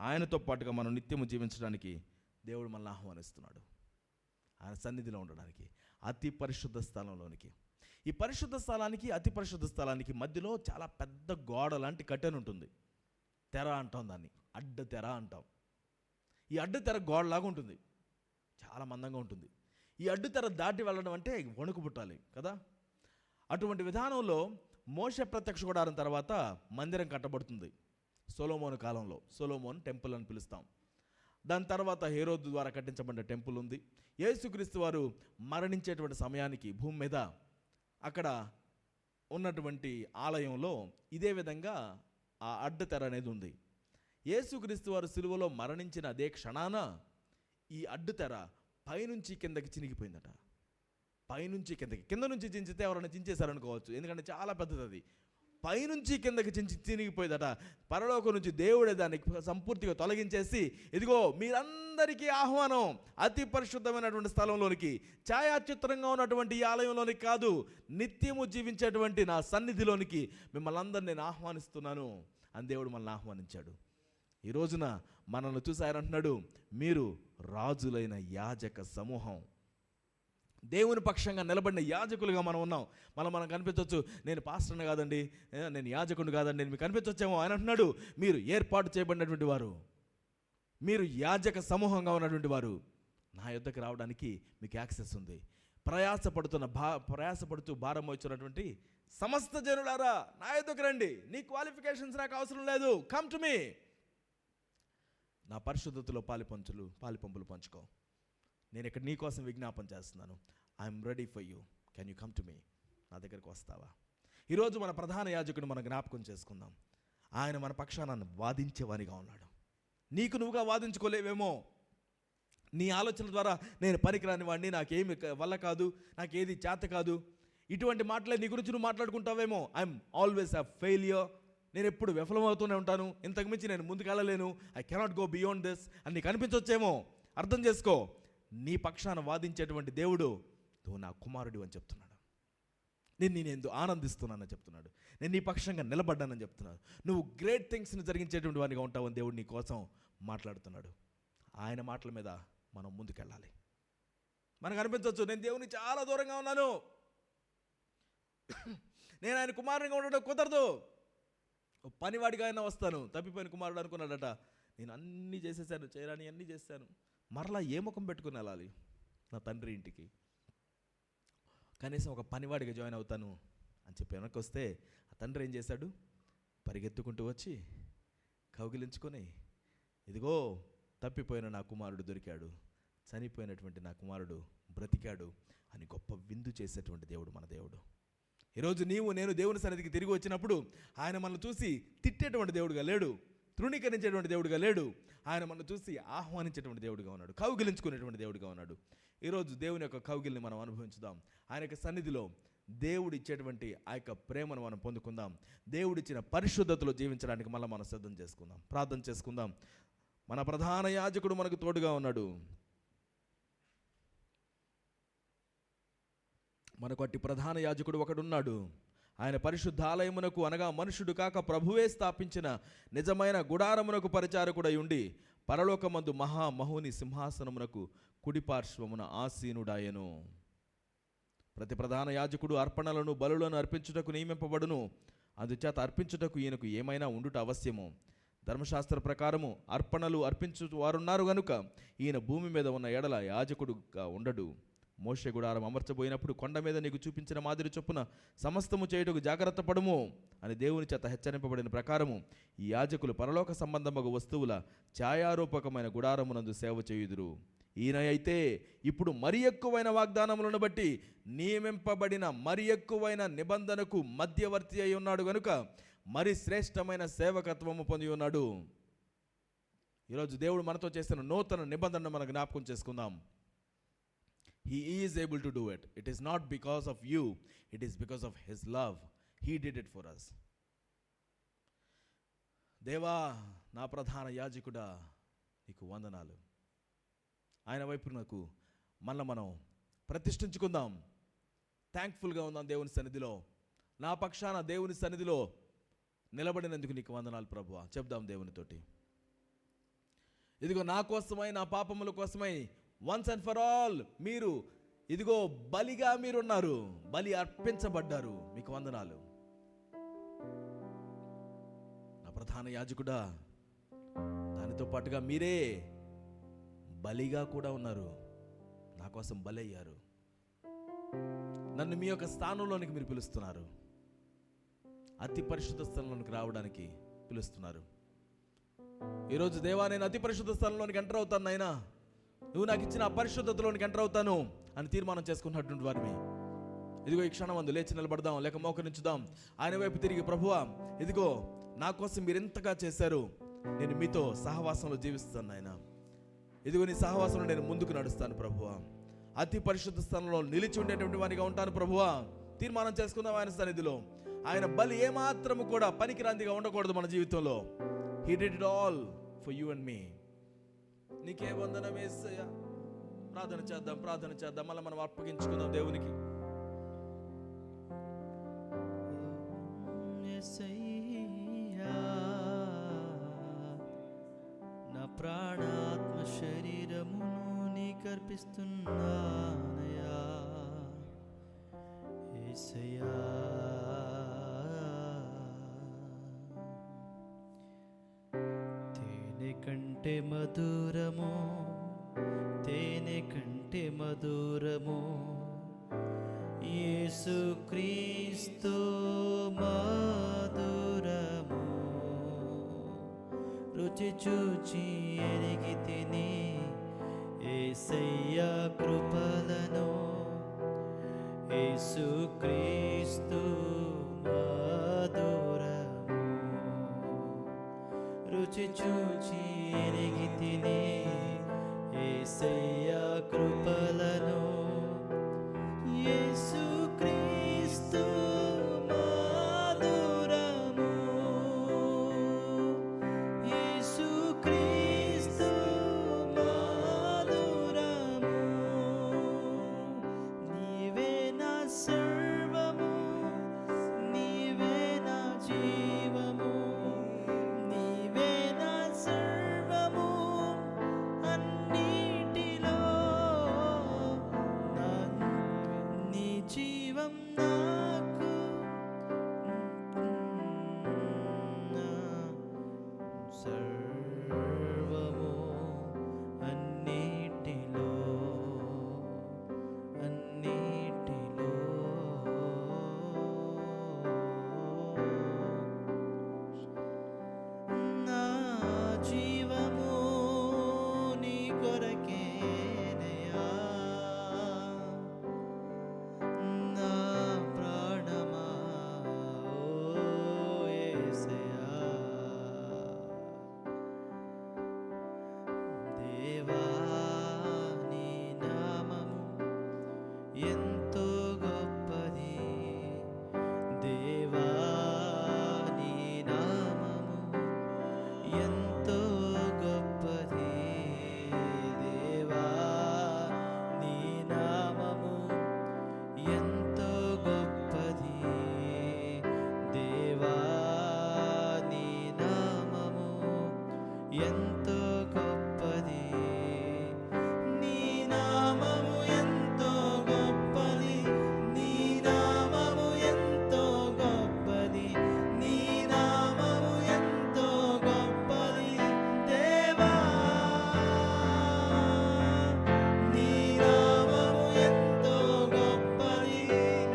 ఆయనతో పాటుగా మనం నిత్యము జీవించడానికి దేవుడు మనల్ని ఆహ్వానిస్తున్నాడు, ఆయన సన్నిధిలో ఉండడానికి, అతి పరిశుద్ధ స్థలంలోనికి. ఈ పరిశుద్ధ స్థలానికి, అతి పరిశుద్ధ స్థలానికి మధ్యలో చాలా పెద్ద గోడ లాంటి కట్టెన్ ఉంటుంది. తెర అంటాం దాన్ని, అడ్డ తెర అంటాం. ఈ అడ్డు తెర గోడలాగా ఉంటుంది, చాలా మందంగా ఉంటుంది. ఈ అడ్డు తెర దాటి వెళ్ళడం అంటే వణుకు పుట్టాలి కదా. అటువంటి విధానంలో మోషే ప్రత్యక్ష గుడారం తర్వాత మందిరం కట్టబడుతుంది. సొలొమోను కాలంలో సొలొమోన్ టెంపుల్ అని పిలుస్తాం. దాని తర్వాత హేరోదు ద్వారా కట్టించబడిన టెంపుల్ ఉంది. యేసుక్రీస్తు వారు మరణించేటువంటి సమయానికి భూమి మీద అక్కడ ఉన్నటువంటి ఆలయంలో ఇదే విధంగా ఆ అడ్డతెర అనేది ఉంది. యేసుక్రీస్తు వారు సిలువలో మరణించిన అదే క్షణాన ఈ అడ్డుతెర పైనుంచి కిందకి చినిగిపోయిందట. పైనుంచి కిందకి, కింద నుంచి చించితే ఎవరైనా చించేశారనుకోవచ్చు, ఎందుకంటే చాలా పెద్దది అది. పైనుంచి కిందకి చినిగిపోయిందట. పరలోకం నుంచి దేవుడే దాన్ని సంపూర్తిగా తొలగించేసి, ఇదిగో మీరందరికీ ఆహ్వానం అతి పరిశుద్ధమైనటువంటి స్థలంలోనికి, ఛాయాచిత్రంగా ఉన్నటువంటి ఈ ఆలయంలోనికి కాదు, నిత్యము జీవించేటువంటి నా సన్నిధిలోనికి మిమ్మల్ని అందరినీ నేను ఆహ్వానిస్తున్నాను అని దేవుడు మనల్ని ఆహ్వానించాడు. ఈ రోజున మనల్ని చూసి ఆయన అంటున్నాడు, మీరు రాజులైన యాజక సమూహం. దేవుని పక్షంగా నిలబడిన యాజకులుగా మనం ఉన్నాం. మనం కనిపించవచ్చు, నేను పాస్టర్ని కాదండి, నేను యాజకుడిని కాదండి, నేను మీకు కనిపించవచ్చేమో. ఆయన అంటున్నాడు, మీరు ఏర్పాటు చేయబడినటువంటి వారు, మీరు యాజక సమూహంగా ఉన్నటువంటి వారు. నా యొద్దకు రావడానికి మీకు యాక్సెస్ ఉంది. ప్రయాసపడుతూ భారం వచ్చినటువంటి సమస్త జనులారా నా యొద్దకు రండి. నీ క్వాలిఫికేషన్స్ నాకు అవసరం లేదు. Come to me. నా పరిశుద్ధతలో పాలిపంపులు పంచుకో. నేను ఇక్కడ నీ కోసం విజ్ఞాపన చేస్తున్నాను. I'm ready for you. Can you come to me? నా దగ్గరకు వస్తావా? ఈరోజు మన ప్రధాన యాజకుడిని మనం జ్ఞాపకం చేసుకుందాం. ఆయన మన పక్షాన వాదించేవానిగా ఉన్నాడు. నీకు నువ్వుగా వాదించుకోలేవేమో. నీ ఆలోచన ద్వారా నేను పనికిరాని వాడిని, నాకేమి వల్ల కాదు, నాకేది చేత కాదు, ఇటువంటి మాటలే నీ గురించి నువ్వు మాట్లాడుకుంటావేమో. ఐఎమ్ ఆల్వేస్ అ ఫెయిలియర్, నేను ఎప్పుడు విఫలమవుతూనే ఉంటాను, ఇంతకు మించి నేను ముందుకెళ్ళలేను, I cannot go beyond this అని నీకు అనిపించవచ్చేమో. అర్థం చేసుకో, నీ పక్షాన వాదించేటువంటి దేవుడు నువ్వు నా కుమారుడు అని చెప్తున్నాడు. నేను ఆనందిస్తున్నానని చెప్తున్నాడు. నేను నీ పక్షంగా నిలబడ్డానని చెప్తున్నాడు. నువ్వు గ్రేట్ థింగ్స్ని జరిగించేటువంటి వాడిగా ఉంటావని దేవుడు నీ కోసం మాట్లాడుతున్నాడు. ఆయన మాటల మీద మనం ముందుకెళ్ళాలి. మనకు అనిపించవచ్చు, నేను దేవుని చాలా దూరంగా ఉన్నాను, నేను ఆయన కుమారునిగా ఉండడం కుదరదు, పనివాడిగా అయినా వస్తాను. తప్పిపోయిన కుమారుడు అనుకున్నాడట, నేను అన్నీ చేసేసాను, చేయరాని అన్నీ చేశాను, మరలా ఏ ముఖం పెట్టుకుని వెళ్ళాలి నా తండ్రి ఇంటికి, కనీసం ఒక పనివాడిగా జాయిన్ అవుతాను అని చెప్పి వెనక్కి వస్తే ఆ తండ్రి ఏం చేశాడు? పరిగెత్తుకుంటూ వచ్చి కౌగిలించుకొని, ఇదిగో తప్పిపోయిన నా కుమారుడు దొరికాడు, చనిపోయినటువంటి నా కుమారుడు బ్రతికాడు అని గొప్ప విందు చేసేటువంటి దేవుడు మన దేవుడు. ఈరోజు నేను దేవుని సన్నిధికి తిరిగి వచ్చినప్పుడు ఆయన మనల్ని చూసి తిట్టేటువంటి దేవుడుగా లేడు, తృణీకరించేటువంటి దేవుడుగా లేడు. ఆయన మనల్ని చూసి ఆహ్వానించేటువంటి దేవుడుగా ఉన్నాడు, కౌగిలించుకునేటువంటి దేవుడుగా ఉన్నాడు. ఈరోజు దేవుని యొక్క కౌగిలిని మనం అనుభవించుదాం. ఆయన యొక్క సన్నిధిలో దేవుడు ఇచ్చేటువంటి ఆ యొక్క ప్రేమను మనం పొందుకుందాం. దేవుడిచ్చిన పరిశుద్ధతలో జీవించడానికి మళ్ళీ మనం సిద్ధం చేసుకుందాం, ప్రార్థన చేసుకుందాం. మన ప్రధాన యాజకుడు మనకు తోడుగా ఉన్నాడు. మనకు అట్టి ప్రధాన యాజకుడు ఒకడున్నాడు. ఆయన పరిశుద్ధ ఆలయమునకు, అనగా మనుషుడు కాక ప్రభువే స్థాపించిన నిజమైన గుడారమునకు పరిచారకుడై ఉండి పరలోకమందు మహామహుని సింహాసనమునకు కుడిపార్శ్వమున ఆసీనుడాయను. ప్రతి ప్రధాన యాజకుడు అర్పణలను బలులను అర్పించుటకు నియమింపబడును. అందుచేత అర్పించుటకు ఈయనకు ఏమైనా ఉండుట అవశ్యము. ధర్మశాస్త్ర ప్రకారము అర్పణలు అర్పించు వారున్నారు గనుక ఈయన భూమి మీద ఉన్న ఎడల యాజకుడుగా ఉండడు. మోషే గుడారం అమర్చబోయినప్పుడు కొండ మీద నీకు చూపించిన మాదిరి చొప్పున సమస్తము చేయుటకు జాగ్రత్త పడుము అని దేవుని చేత హెచ్చరింపబడిన ప్రకారము ఈ యాజకులు పరలోక సంబంధమగు వస్తువుల ఛాయారూపకమైన గుడారమునందు సేవ చేయుదురు. ఈయన అయితే ఇప్పుడు మరి ఎక్కువైన వాగ్దానములను బట్టి నియమింపబడిన మరి ఎక్కువైన నిబంధనకు మధ్యవర్తి అయి ఉన్నాడు గనుక మరి శ్రేష్టమైన సేవకత్వము పొంది ఉన్నాడు. ఈరోజు దేవుడు మనతో చేసిన నూతన నిబంధనను మనం జ్ఞాపకం చేసుకుందాం. He is able to do it. It is not because of you. It is because of His love. He did it for us. దేవా, నా ప్రధాన యాజకుడా, నీకు వందనాలు. ఆయన వైపు నాకు మళ్ళీ మనం ప్రతిష్ఠించుకుందాం. థ్యాంక్ఫుల్గా ఉందాం దేవుని సన్నిధిలో. నా పక్షాన దేవుని సన్నిధిలో నిలబడినందుకు నీకు వందనాలు ప్రభువా. చెప్దాం దేవునితోటి, ఇదిగో నా కోసమై, నా పాపముల కోసమై వన్స్ అండ్ ఫర్ ఆల్ మీరు ఇదిగో బలిగా మీరున్నారు, బలి అర్పించబడ్డారు. మీకు వందనాలు. నా ప్రధాన యాజకుడా, దానితో పాటుగా మీరే బలిగా కూడా ఉన్నారు, నా కోసం బలి అయ్యారు. నన్ను మీ యొక్క స్థానంలోనికి మీరు పిలుస్తున్నారు, అతి పరిశుద్ధ స్థలంలోనికి రావడానికి పిలుస్తున్నారు. ఈరోజు దేవా, నేను అతి పరిశుద్ధ స్థలంలోనికి ఎంటర్ అవుతాను నాయనా, నువ్వు నాకు ఇచ్చిన అపరిశుద్ధతలోనికి ఎంటర్ అవుతాను అని తీర్మానం చేసుకున్నటువంటి వారిని ఇదిగో ఈ క్షణం అందు లేచి నిలబడదాం, లేక మోకరించుదాం. ఆయన వైపు తిరిగి, ప్రభువా ఇదిగో నా కోసం మీరు ఎంతగా చేశారు, నేను మీతో సహవాసంలో జీవిస్తాను నాయన, ఇదిగో నీ సహవాసంలో నేను ముందుకు నడుస్తాను ప్రభువా, అతి పరిశుద్ధ స్థలంలో నిలిచి ఉండేటువంటి వానిగా ఉంటాను ప్రభువా. తీర్మానం చేసుకుందాం ఆయన సన్నిధిలో. ఆయన బలి ఏమాత్రము కూడా పనికిరాందిగా ఉండకూడదు మన జీవితంలో. He did it all for you and me. నీకే వందనం యేసయ్యా. ప్రార్థన చేద్దాం, మళ్ళీ మనం అప్పగించుకుందాం దేవునికి. యేసయ్యా, నా ప్రాణాత్మ శరీరమును నీకర్పిస్తున్నానయ్యా. యేసయ్యా, తేనె కంటే మధురము, తేనె కంటే మధురము యేసుక్రీస్తు మధురము. రుచి చూచి ఎరిగి తిని యేసయ్య కృపలను, యేసుక్రీస్తు మధురము. చూచి చూచి ఎరిగి తిని యేసయ్య కృపలను. యేసుక్రీస్తు మధురము, యేసుక్రీస్తు మధురము. నీవే నా సర్వము, నీవే నా జీవము, నీవే నా సర్వము అన్నిటిలో. నీ జీవం నాకు సర్వము అన్నిటిలో, అన్నిటిలో. నా జీవము నీ కొరకేనయ్యా, నా ప్రాణమా ఓ యేసయ్యా. దేవా నీ నామము ఎంతో గొప్పది, దేవా నీ నామము ఎంతో గొప్పది, దేవా నీ నామము ఎంతో గొప్పది, దేవా నీ నామము ఎంతో గొప్పది. నీ నామము ఎంతో గొప్పది, నీ నామము ఎంతో గొప్పది, నీ నామము ఎంతో గొప్పది, దేవా నీ నామము ఎంతో గొప్పది,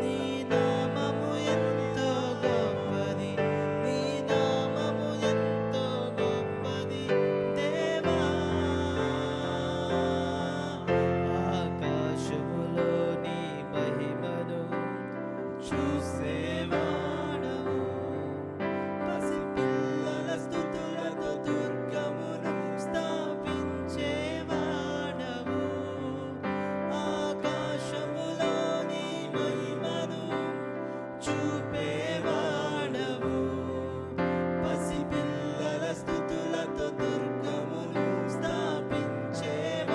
నీ నామము ఎంతో గొప్పది, నీ నామము ఎంతో గొప్పది, దేవా. ఆకాశములో నీ మహిమను చూసేవాడవు, పసిపిల్లల స్తుతులతో దుర్గమును స్థాపించేవాడవు. ఆకాశములో నీ మహిమను చూపేవాడవు, పసిపిల్లల స్తుతులతో దుర్గమును స్థాపించేవాడవు.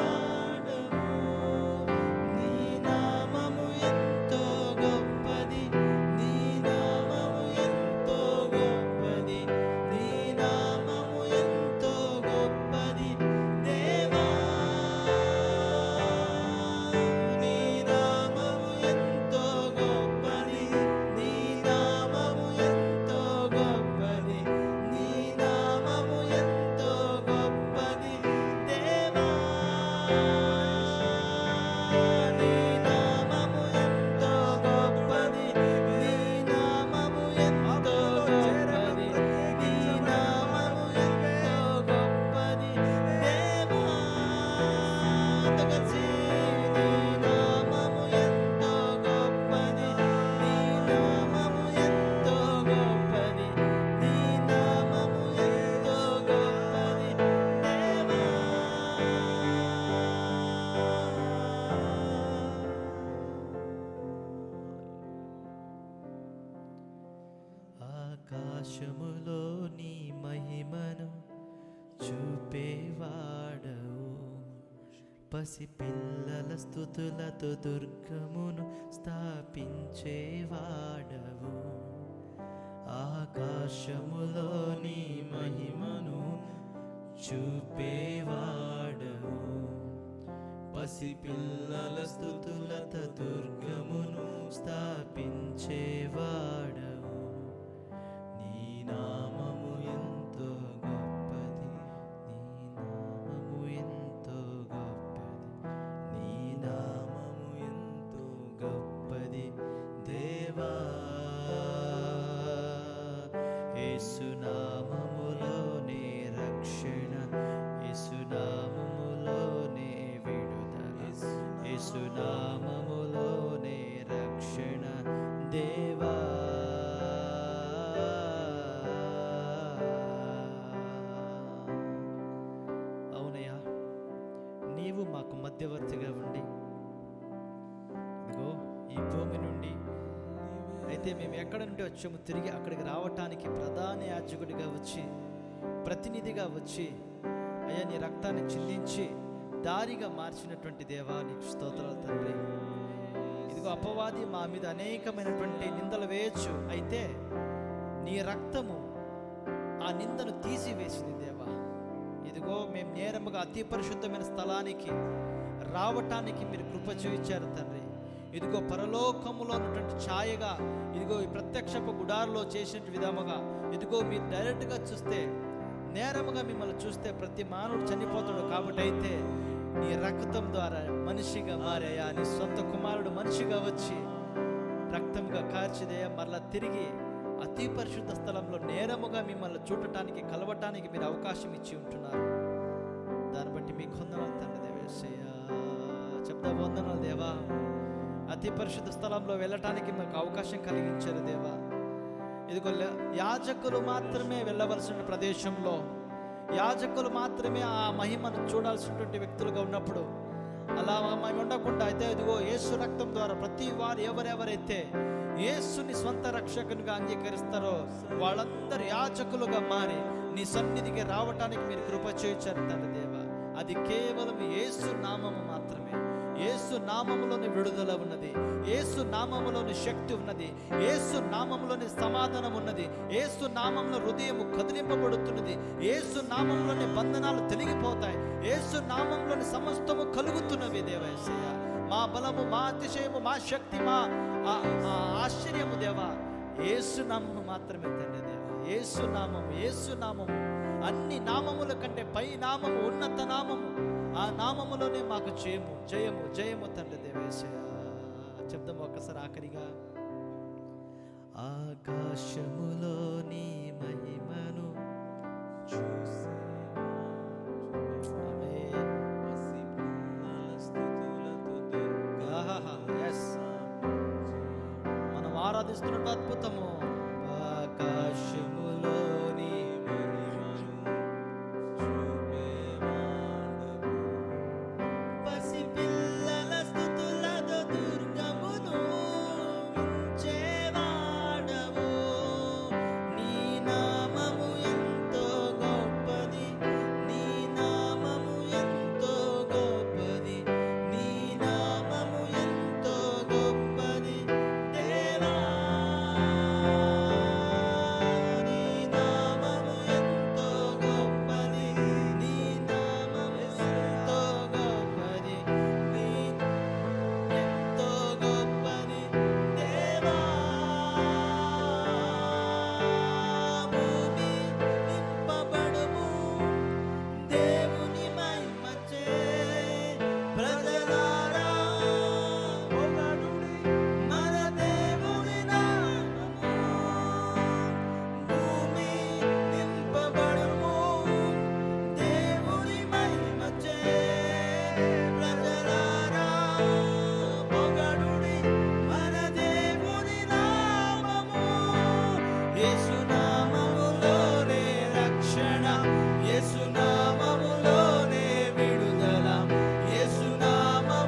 నీ నామము ఎంతో గొప్పది, నీ నామము ఎంతో గొప్పది, నీ నామము ఎంతో గొప్పది, దేవా నీ నామము ఎంతో గొప్పది, నీ నామము ఎంతో గొప్పది, నీ నామము ఎంతో గొప్పది, దేవా నీ నామము ఎంతో గొప్పది, నీ నామము ఎంతో గొప్పది, నీ నామము ఎంతో గొప్పది, దేవా. అంతకలిసి నీ నామము ఎంతో గొప్పది, నీ నామము ఎంతో గొప్పది, నీ నామము ఎంతో గొప్పది, దేవా. ఆకాశములో నీ మహిమను చూపేవాడవు, పసిపిల్లల స్తుతులతో దుర్గమును స్థాపించేవాడవు. ఆకాశములో నీ మహిమను చూపేవాడవు, పసిపిల్లల స్తుతులతో దుర్గమును స్థాపించేవాడవు. నీ నామము ఎంతో గొప్పది, నీ నామము ఎంతో గొప్పది, నీ నామము ఎంతో గొప్పది, దేవా. యేసు నామములోనే రక్షణ, యేసు నామములోనే విడుదల, యేసు నామములోనే రక్షణ, దేవా. భూమి నుండి అయితే మేము ఎక్కడ నుండి వచ్చాము తిరిగి అక్కడికి రావటానికి ప్రధాన యాజకుడిగా వచ్చి, ప్రతినిధిగా వచ్చి, అయ్యా నీ రక్తాన్ని చిందించి దారిగా మార్చినటువంటి దేవా నీకు స్తోత్రాలు తండ్రి. ఇదిగో అపవాది మా మీద అనేకమైనటువంటి నిందలు వేయచ్చు, అయితే నీ రక్తము ఆ నిందను తీసివేసింది దేవా. ఇదిగో మేము నేరముగా అతి పరిశుద్ధమైన స్థలానికి రావటానికి మీరు కృప చూపించారు తండ్రి. ఇదిగో పరలోకములో ఉన్నటువంటి ఛాయగా, ఇదిగో ఈ ప్రత్యక్షపు గుడారులో చేసిన విధముగా, ఇదిగో మీరు డైరెక్ట్గా చూస్తే, నేరముగా మిమ్మల్ని చూస్తే ప్రతి మానవుడు చనిపోతాడు. కాబట్టి అయితే నీ రక్తం ద్వారా మనిషిగా మారయ్యా, నీ సొంత కుమారుడు మనిషిగా వచ్చి రక్తంగా కార్చిదయ్యా, మరలా తిరిగి అతి పరిశుద్ధ స్థలంలో నేరముగా మిమ్మల్ని చూడటానికి, కలవటానికి మీరు అవకాశం ఇచ్చి ఉంటున్నారు. దాన్ని బట్టి మీకు వందనాలు తండ్రి దేవేశయ్యా. చెప్తా వందనాలు దేవా. అతి పరిశుద్ధ స్థలంలో వెళ్ళటానికి మాకు అవకాశం కలిగించారు దేవా. ఇదిగో యాజకులు మాత్రమే వెళ్ళవలసిన ప్రదేశంలో, యాజకులు మాత్రమే ఆ మహిమను చూడాల్సినటువంటి వ్యక్తులుగా ఉన్నప్పుడు అలా మేము ఉండకుండా అయితే ఇదిగో యేసు రక్తం ద్వారా ప్రతి వారు ఎవరెవరైతే యేసుని స్వంత రక్షకునిగా అంగీకరిస్తారో వాళ్ళందరూ యాజకులుగా మారి నీ సన్నిధికి రావటానికి మీరు కృప చేయించారు తండ్రి దేవా. అది కేవలం యేసు నామము మాత్రమే. యేసు నామములోని విడుదల ఉన్నది, యేసు నామములోని శక్తి ఉన్నది, యేసు నామములోని సమాధానం ఉన్నది, యేసు నామంలో హృదయము కదిలింపబడుతున్నది, యేసు నామంలోని బంధనాలు తొలగిపోతాయి, యేసు నామంలోని సమస్తము కలుగుతున్నవి దేవయేసయ్య. మా బలము, మా అతిశయము, మా శక్తి, మా ఆశ్చర్యము దేవా యేసు నామము మాత్రమే తండ్రి దేవా. యేసు నామము, యేసు నామము అన్ని నామముల కంటే పై నామము, ఉన్నత నామము. ఆ నామములోనే మాకు జయము, జయము, జయము తండ్రి దేవేశయ్య. చెప్దాము ఒక్కసారి ఆఖరిగా. ఆకాశములో నీ మహిమను చూసి మనం ఆరాధిస్తున్నట్టు అద్భుతము. ఆకాశములోని యేసు నామములోనే విడుదల, యేసు నామము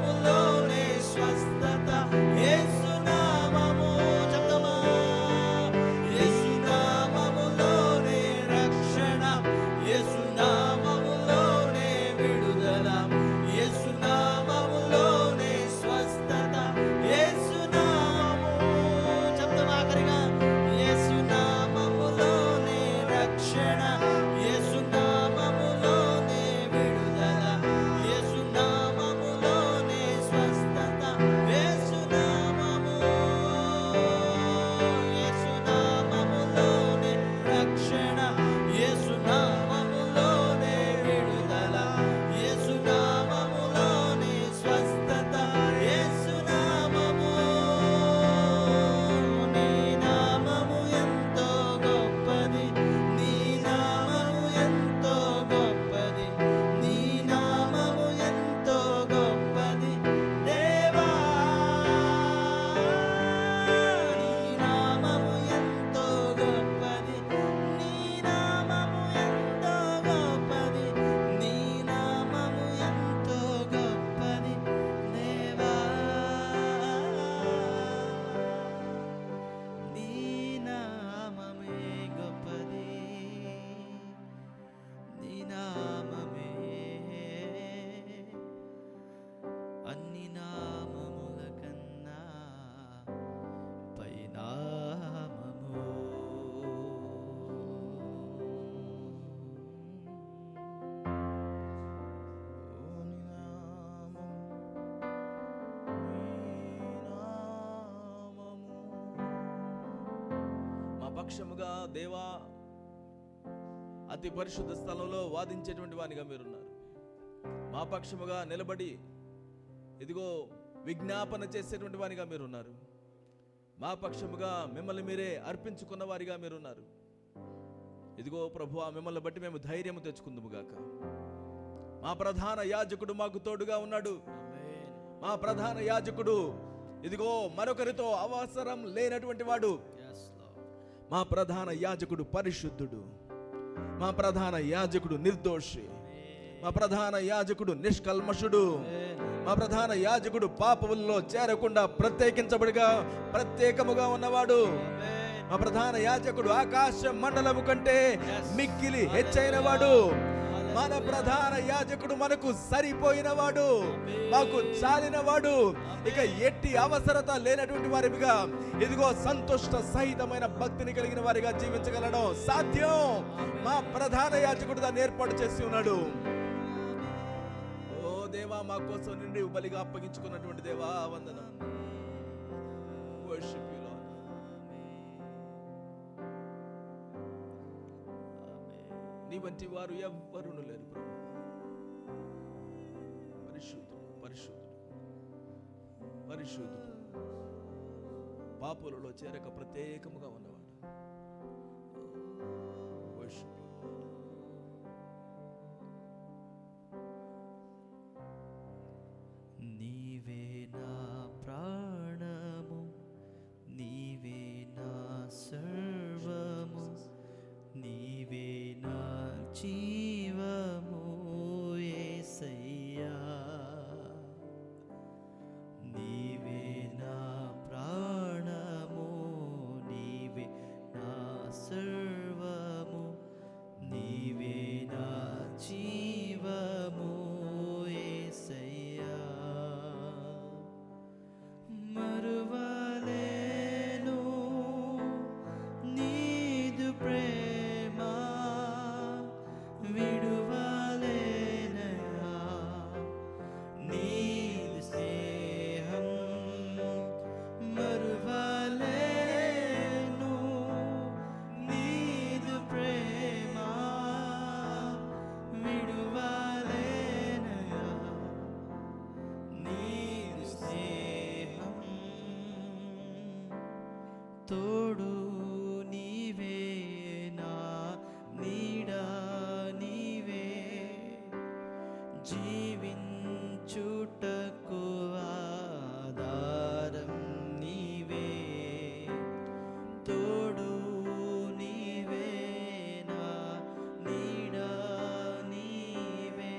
పక్షముగా దేవా అతి పరిశుద్ధ స్థలంలో వాదించేటువంటి వానిగా మీరున్నారు. మా పక్షముగా నిలబడి ఇదిగో విజ్ఞాపన చేసేటువంటి వానిగా మీరున్నారు. మా పక్షముగా మిమ్మల్ని మీరే అర్పించుకున్న వారిగా మీరున్నారు. ఇదిగో ప్రభువా, మిమ్మల్ని బట్టి మేము ధైర్యము తెచ్చుకుందుము గాక. మా ప్రధాన యాజకుడు మాకు తోడుగా ఉన్నాడు. మా ప్రధాన యాజకుడు ఇదిగో మరొకరితో అవసరం లేనటువంటి వాడు. మా ప్రధాన యాజకుడు పరిశుద్ధుడు. మా ప్రధాన యాజకుడు నిర్దోషి. మా ప్రధాన యాజకుడు నిష్కల్మషుడు. మా ప్రధాన యాజకుడు పాపములలో చేరకుండా ప్రత్యేకముగా ఉన్నవాడు. మా ప్రధాన యాజకుడు ఆకాశ మండలము కంటే మిక్కిలి హెచ్చైన వాడు. మన ప్రధాన యాజకుడు మనకు సరిపోయినవాడు, మాకు చాలినవాడు. ఇక ఎట్టి అవసరత లేనటువంటి వారిగా ఇదిగో సంతుష్ట సహితమైన భక్తిని కలిగిన వారిగా జీవించగలడం సాధ్యం. మా ప్రధాన యాజకుడు దాన్ని ఏర్పాటు చేసి ఉన్నాడు. ఓ దేవా, మా కోసం నిండి బలిగా అప్పగించుకున్నటువంటి దేవా వందనం. Worship you lord. నీ వంటి వారు ఎవ్వరును లేరు ప్రభు. పరిశుద్ధుడు, పరిశుద్ధుడు, పరిశుద్ధుడు, పాపులలో చేరక ప్రత్యేకముగా ఉన్నవాడు. Worship you. నీవే నా ప్రాణము, నీవే నా సర్వము, నీవే నా జీవము యేసయ్యా. నీవే నా ప్రాణము, నీవే నా సర్వము, నీవే నా జీవము యేసయ్యా. మరువలేను నీదు ప్రేమ, విడువలేనయా నీదు స్నేహం. మరువలేను నీదు ప్రేమ, విడువలేనయా నీదు స్నేహం. తోడు నీవే, నా నీడా నీవే, జీవించుటకు ఆధారం నీవే. తోడు నీవే, నా నీడా నీవే,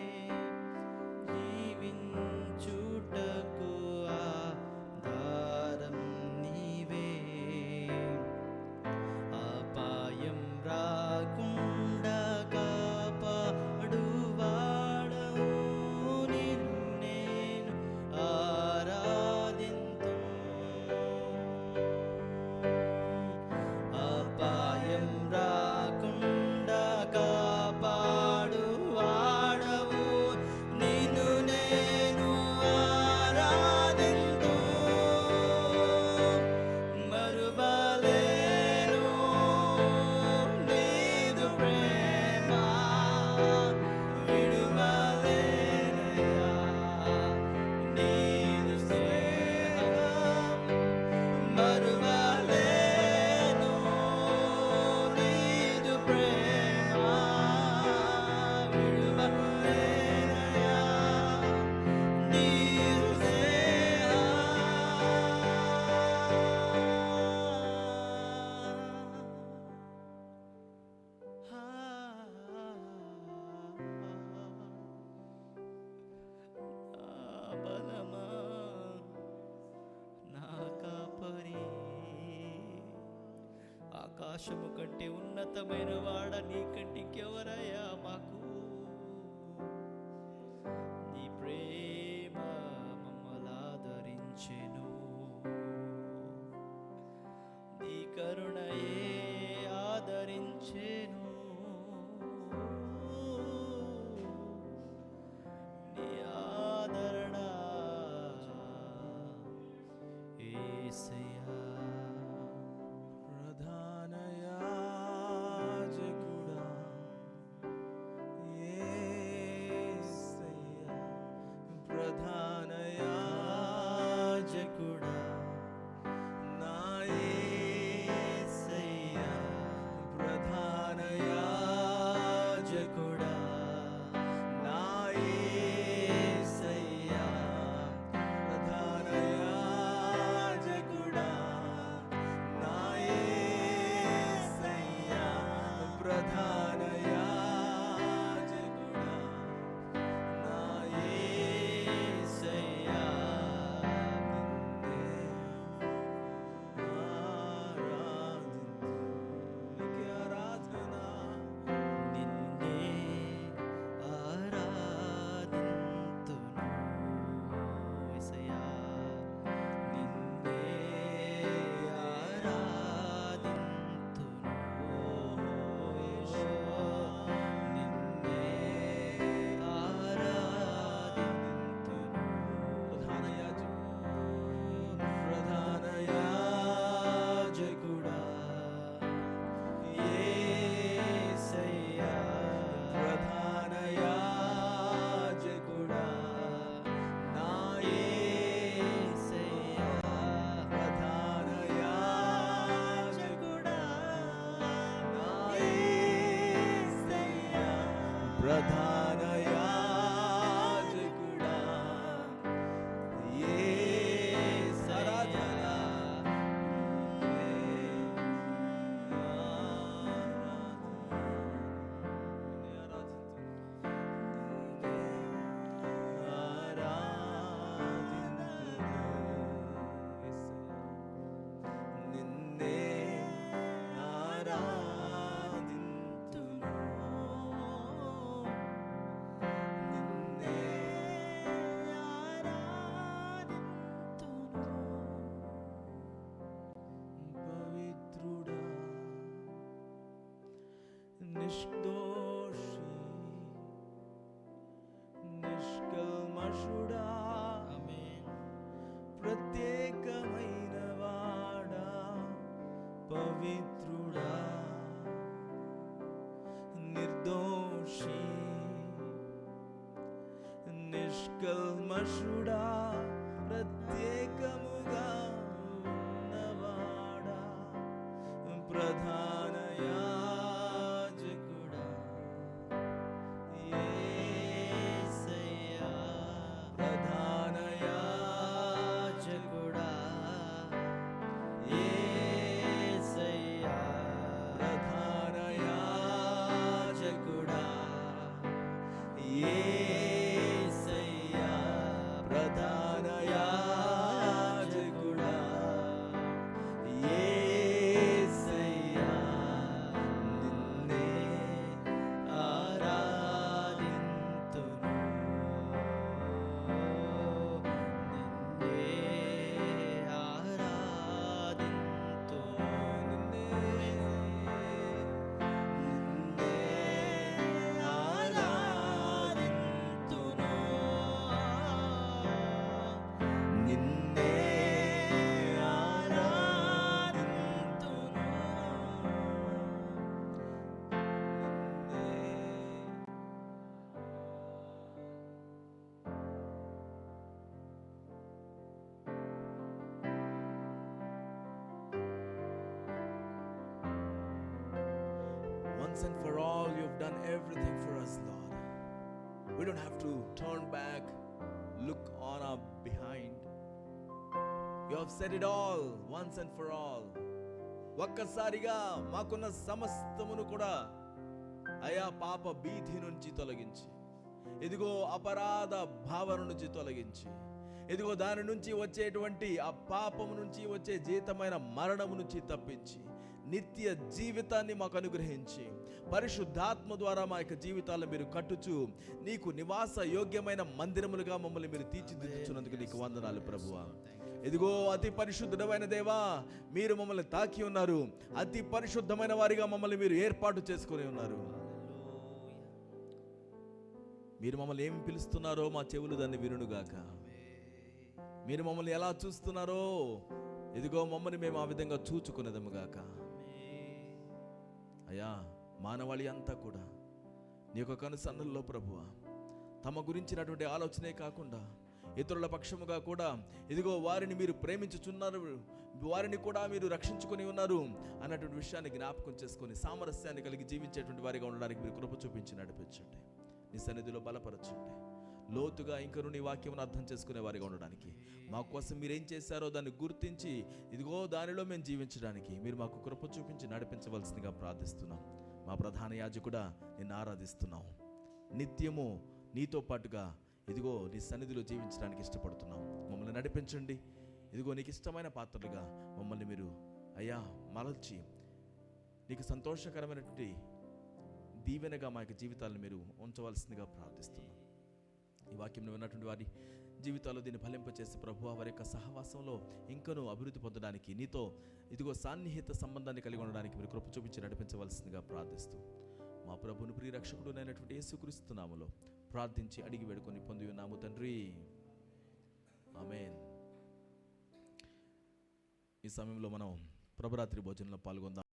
జీవించుటకు ఆధారం నీవే. అపాయం రాకుండా కాపాడువాడవు, నిన్ను నేను ఆరాధింతును. అపాయం రాకుండా కాపాడువాడవు, నిన్ను నేను ఆరాధింతును. మరువలేను నీదు ప్రేమ, విడువలేనయా నీదు స్నేహం. మరువలేను నీదు ప్రేమ, విడువలేనయా నీదు స్నేహం. నా బలమా, నా కాపరి, ఆకాశము కంటే ఉన్నతమైన వాడ నీకంటికెవరయ్యా మాకు. నీ ప్రేమ మమ్మల్ని ఆదరించెను, నీ కరుణయే ఆదరించెను. నీ ఆదరణ యేసయ్యా. ప్రధాన ప్రధాన యాజకుడా నా యేసయ్యా ప్రధాన యాజకుడా నా యేసయ్యా ప్రధాన యాజకుడా నా యేసయ్యా ప్రధాన యాజకుడా నా యేసయ్యా నిన్నే ఆరాధింతును యేసయ్యా నిన్నే ఆరాధింతును నిన్నే ఆరాధింతును ప్రధాన యాజకుడా యేసయ్యా ప్రధాన యాజకుడా నా యేసయ్యా ప్రధాన యాజకుడా నా యేసయ్యా ప్రధాన యాజకుడా యేసయ్యా నిన్నే ఆరాధింతును నిన్నే ఆరాధింతును పవిత్రుడా నిర్దోషి నిష్కల్మషుడా ఆమేన్ ప్రత్యేకమైన వాడా పవిత్రుడా నిర్దోషి నిష్కల్మషుడా ప్రత్యేకముగా ఉన్నవాడా ప్రధాన యాజకుడా యేసయ్యా ప్రధాన యాజకుడా యేసయ్యా ప్రధాన యాజకుడా యేసయ్యా ప్రధాన యాజకుడా యేసయ్యా నిన్నే ఆరాధింతును నిన్నే ఆరాధింతును నిన్నే ఆరాధింతును నిన్నే ఆరాధింతును Once and for all, you've done everything for us, Lord. We don't have to turn back, look on our behind. You have said it all, once and for all. ఒక్కసారిగా మాకున్న సమస్తమును కూడా అయా పాప భీతి నుంచి తొలగించి, ఇదిగో అపరాధ భావన నుంచి తొలగించి, ఇదిగో దాని నుంచి వచ్చేటువంటి ఆ పాపము నుంచి వచ్చే జీతమైన మరణము నుంచి తప్పించి నిత్య జీవితాన్ని మాకు అనుగ్రహించి పరిశుద్ధాత్మ ద్వారా మా యొక్క జీవితాలను మీరు కట్టుచు నీకు నివాస యోగ్యమైన మందిరములుగా మమ్మల్ని మీరు తీర్చిదిద్దుచున్నందుకు నీకు వందనాలు ప్రభువా. ఇదిగో అతి పరిశుద్ధమైన దేవా, మీరు మమ్మల్ని తాకి ఉన్నారు. అతి పరిశుద్ధమైన వారిగా మమ్మల్ని మీరు ఏర్పాటు చేసుకుని ఉన్నారు. మీరు మమ్మల్ని ఏం పిలుస్తున్నారో మా చెవులు దాన్ని వినుగాక. మీరు మమ్మల్ని ఎలా చూస్తున్నారో ఇదిగో మమ్మల్ని మేము ఆ విధంగా చూచుకునేదముగాక. అయ్యా, మానవాళి అంతా కూడా నీ యొక్క కనుసన్నల్లో ప్రభువా తమ గురించినటువంటి ఆలోచనే కాకుండా ఇతరుల పక్షముగా కూడా ఇదిగో వారిని మీరు ప్రేమించుచున్నారు, వారిని కూడా మీరు రక్షించుకొని ఉన్నారు అన్నటువంటి విషయాన్ని జ్ఞాపకం చేసుకొని సామరస్యాన్ని కలిగి జీవించేటువంటి వారిగా ఉండడానికి మీరు కృప చూపించి నడిపించండి. నీ సన్నిధిలో బలపరచండి. లోతుగా ఇంకను నీ వాక్యమును అర్థం చేసుకునే వారిగా ఉండడానికి, మా కోసం మీరేం చేశారో దాన్ని గుర్తించి ఇదిగో దానిలో మేము జీవించడానికి మీరు మాకు కృప చూపించి నడిపించవలసిందిగా ప్రార్థిస్తున్నాం. మా ప్రధాన యాజకుడా నిన్ను ఆరాధిస్తున్నాం. నిత్యము నీతో పాటుగా ఇదిగో నీ సన్నిధిలో జీవించడానికి ఇష్టపడుతున్నాం. మమ్మల్ని నడిపించండి. ఇదిగో నీకు ఇష్టమైన పాత్రలుగా మమ్మల్ని మీరు అయ్యా మలల్చి నీకు సంతోషకరమైనటువంటి దీవెనగా మా యొక్క జీవితాలను మీరు ఉంచవలసిందిగా ప్రార్థిస్తున్నాం. ఈ వాక్యం విన్నటువంటి వారి జీవితాల్లో దీన్ని ఫలింపచేసి ప్రభువా వారి యొక్క సహవాసంలో ఇంకనూ అభివృద్ధి పొందడానికి, నీతో ఇదిగో సాన్నిహిత సంబంధాన్ని కలిగి ఉండడానికి మీరు కృప చూపించి నడిపించవలసిందిగా ప్రార్థిస్తూ మా ప్రభువును ప్రియరక్షకుడునైనటువంటి యేసుక్రీస్తు నామములో ప్రార్థించి అడిగి వేడుకొని పొంది ఉన్నాము తండ్రి. ఆమేన్. ఈ సమయంలో మనం ప్రభురాత్రి భోజనంలో పాల్గొందాం.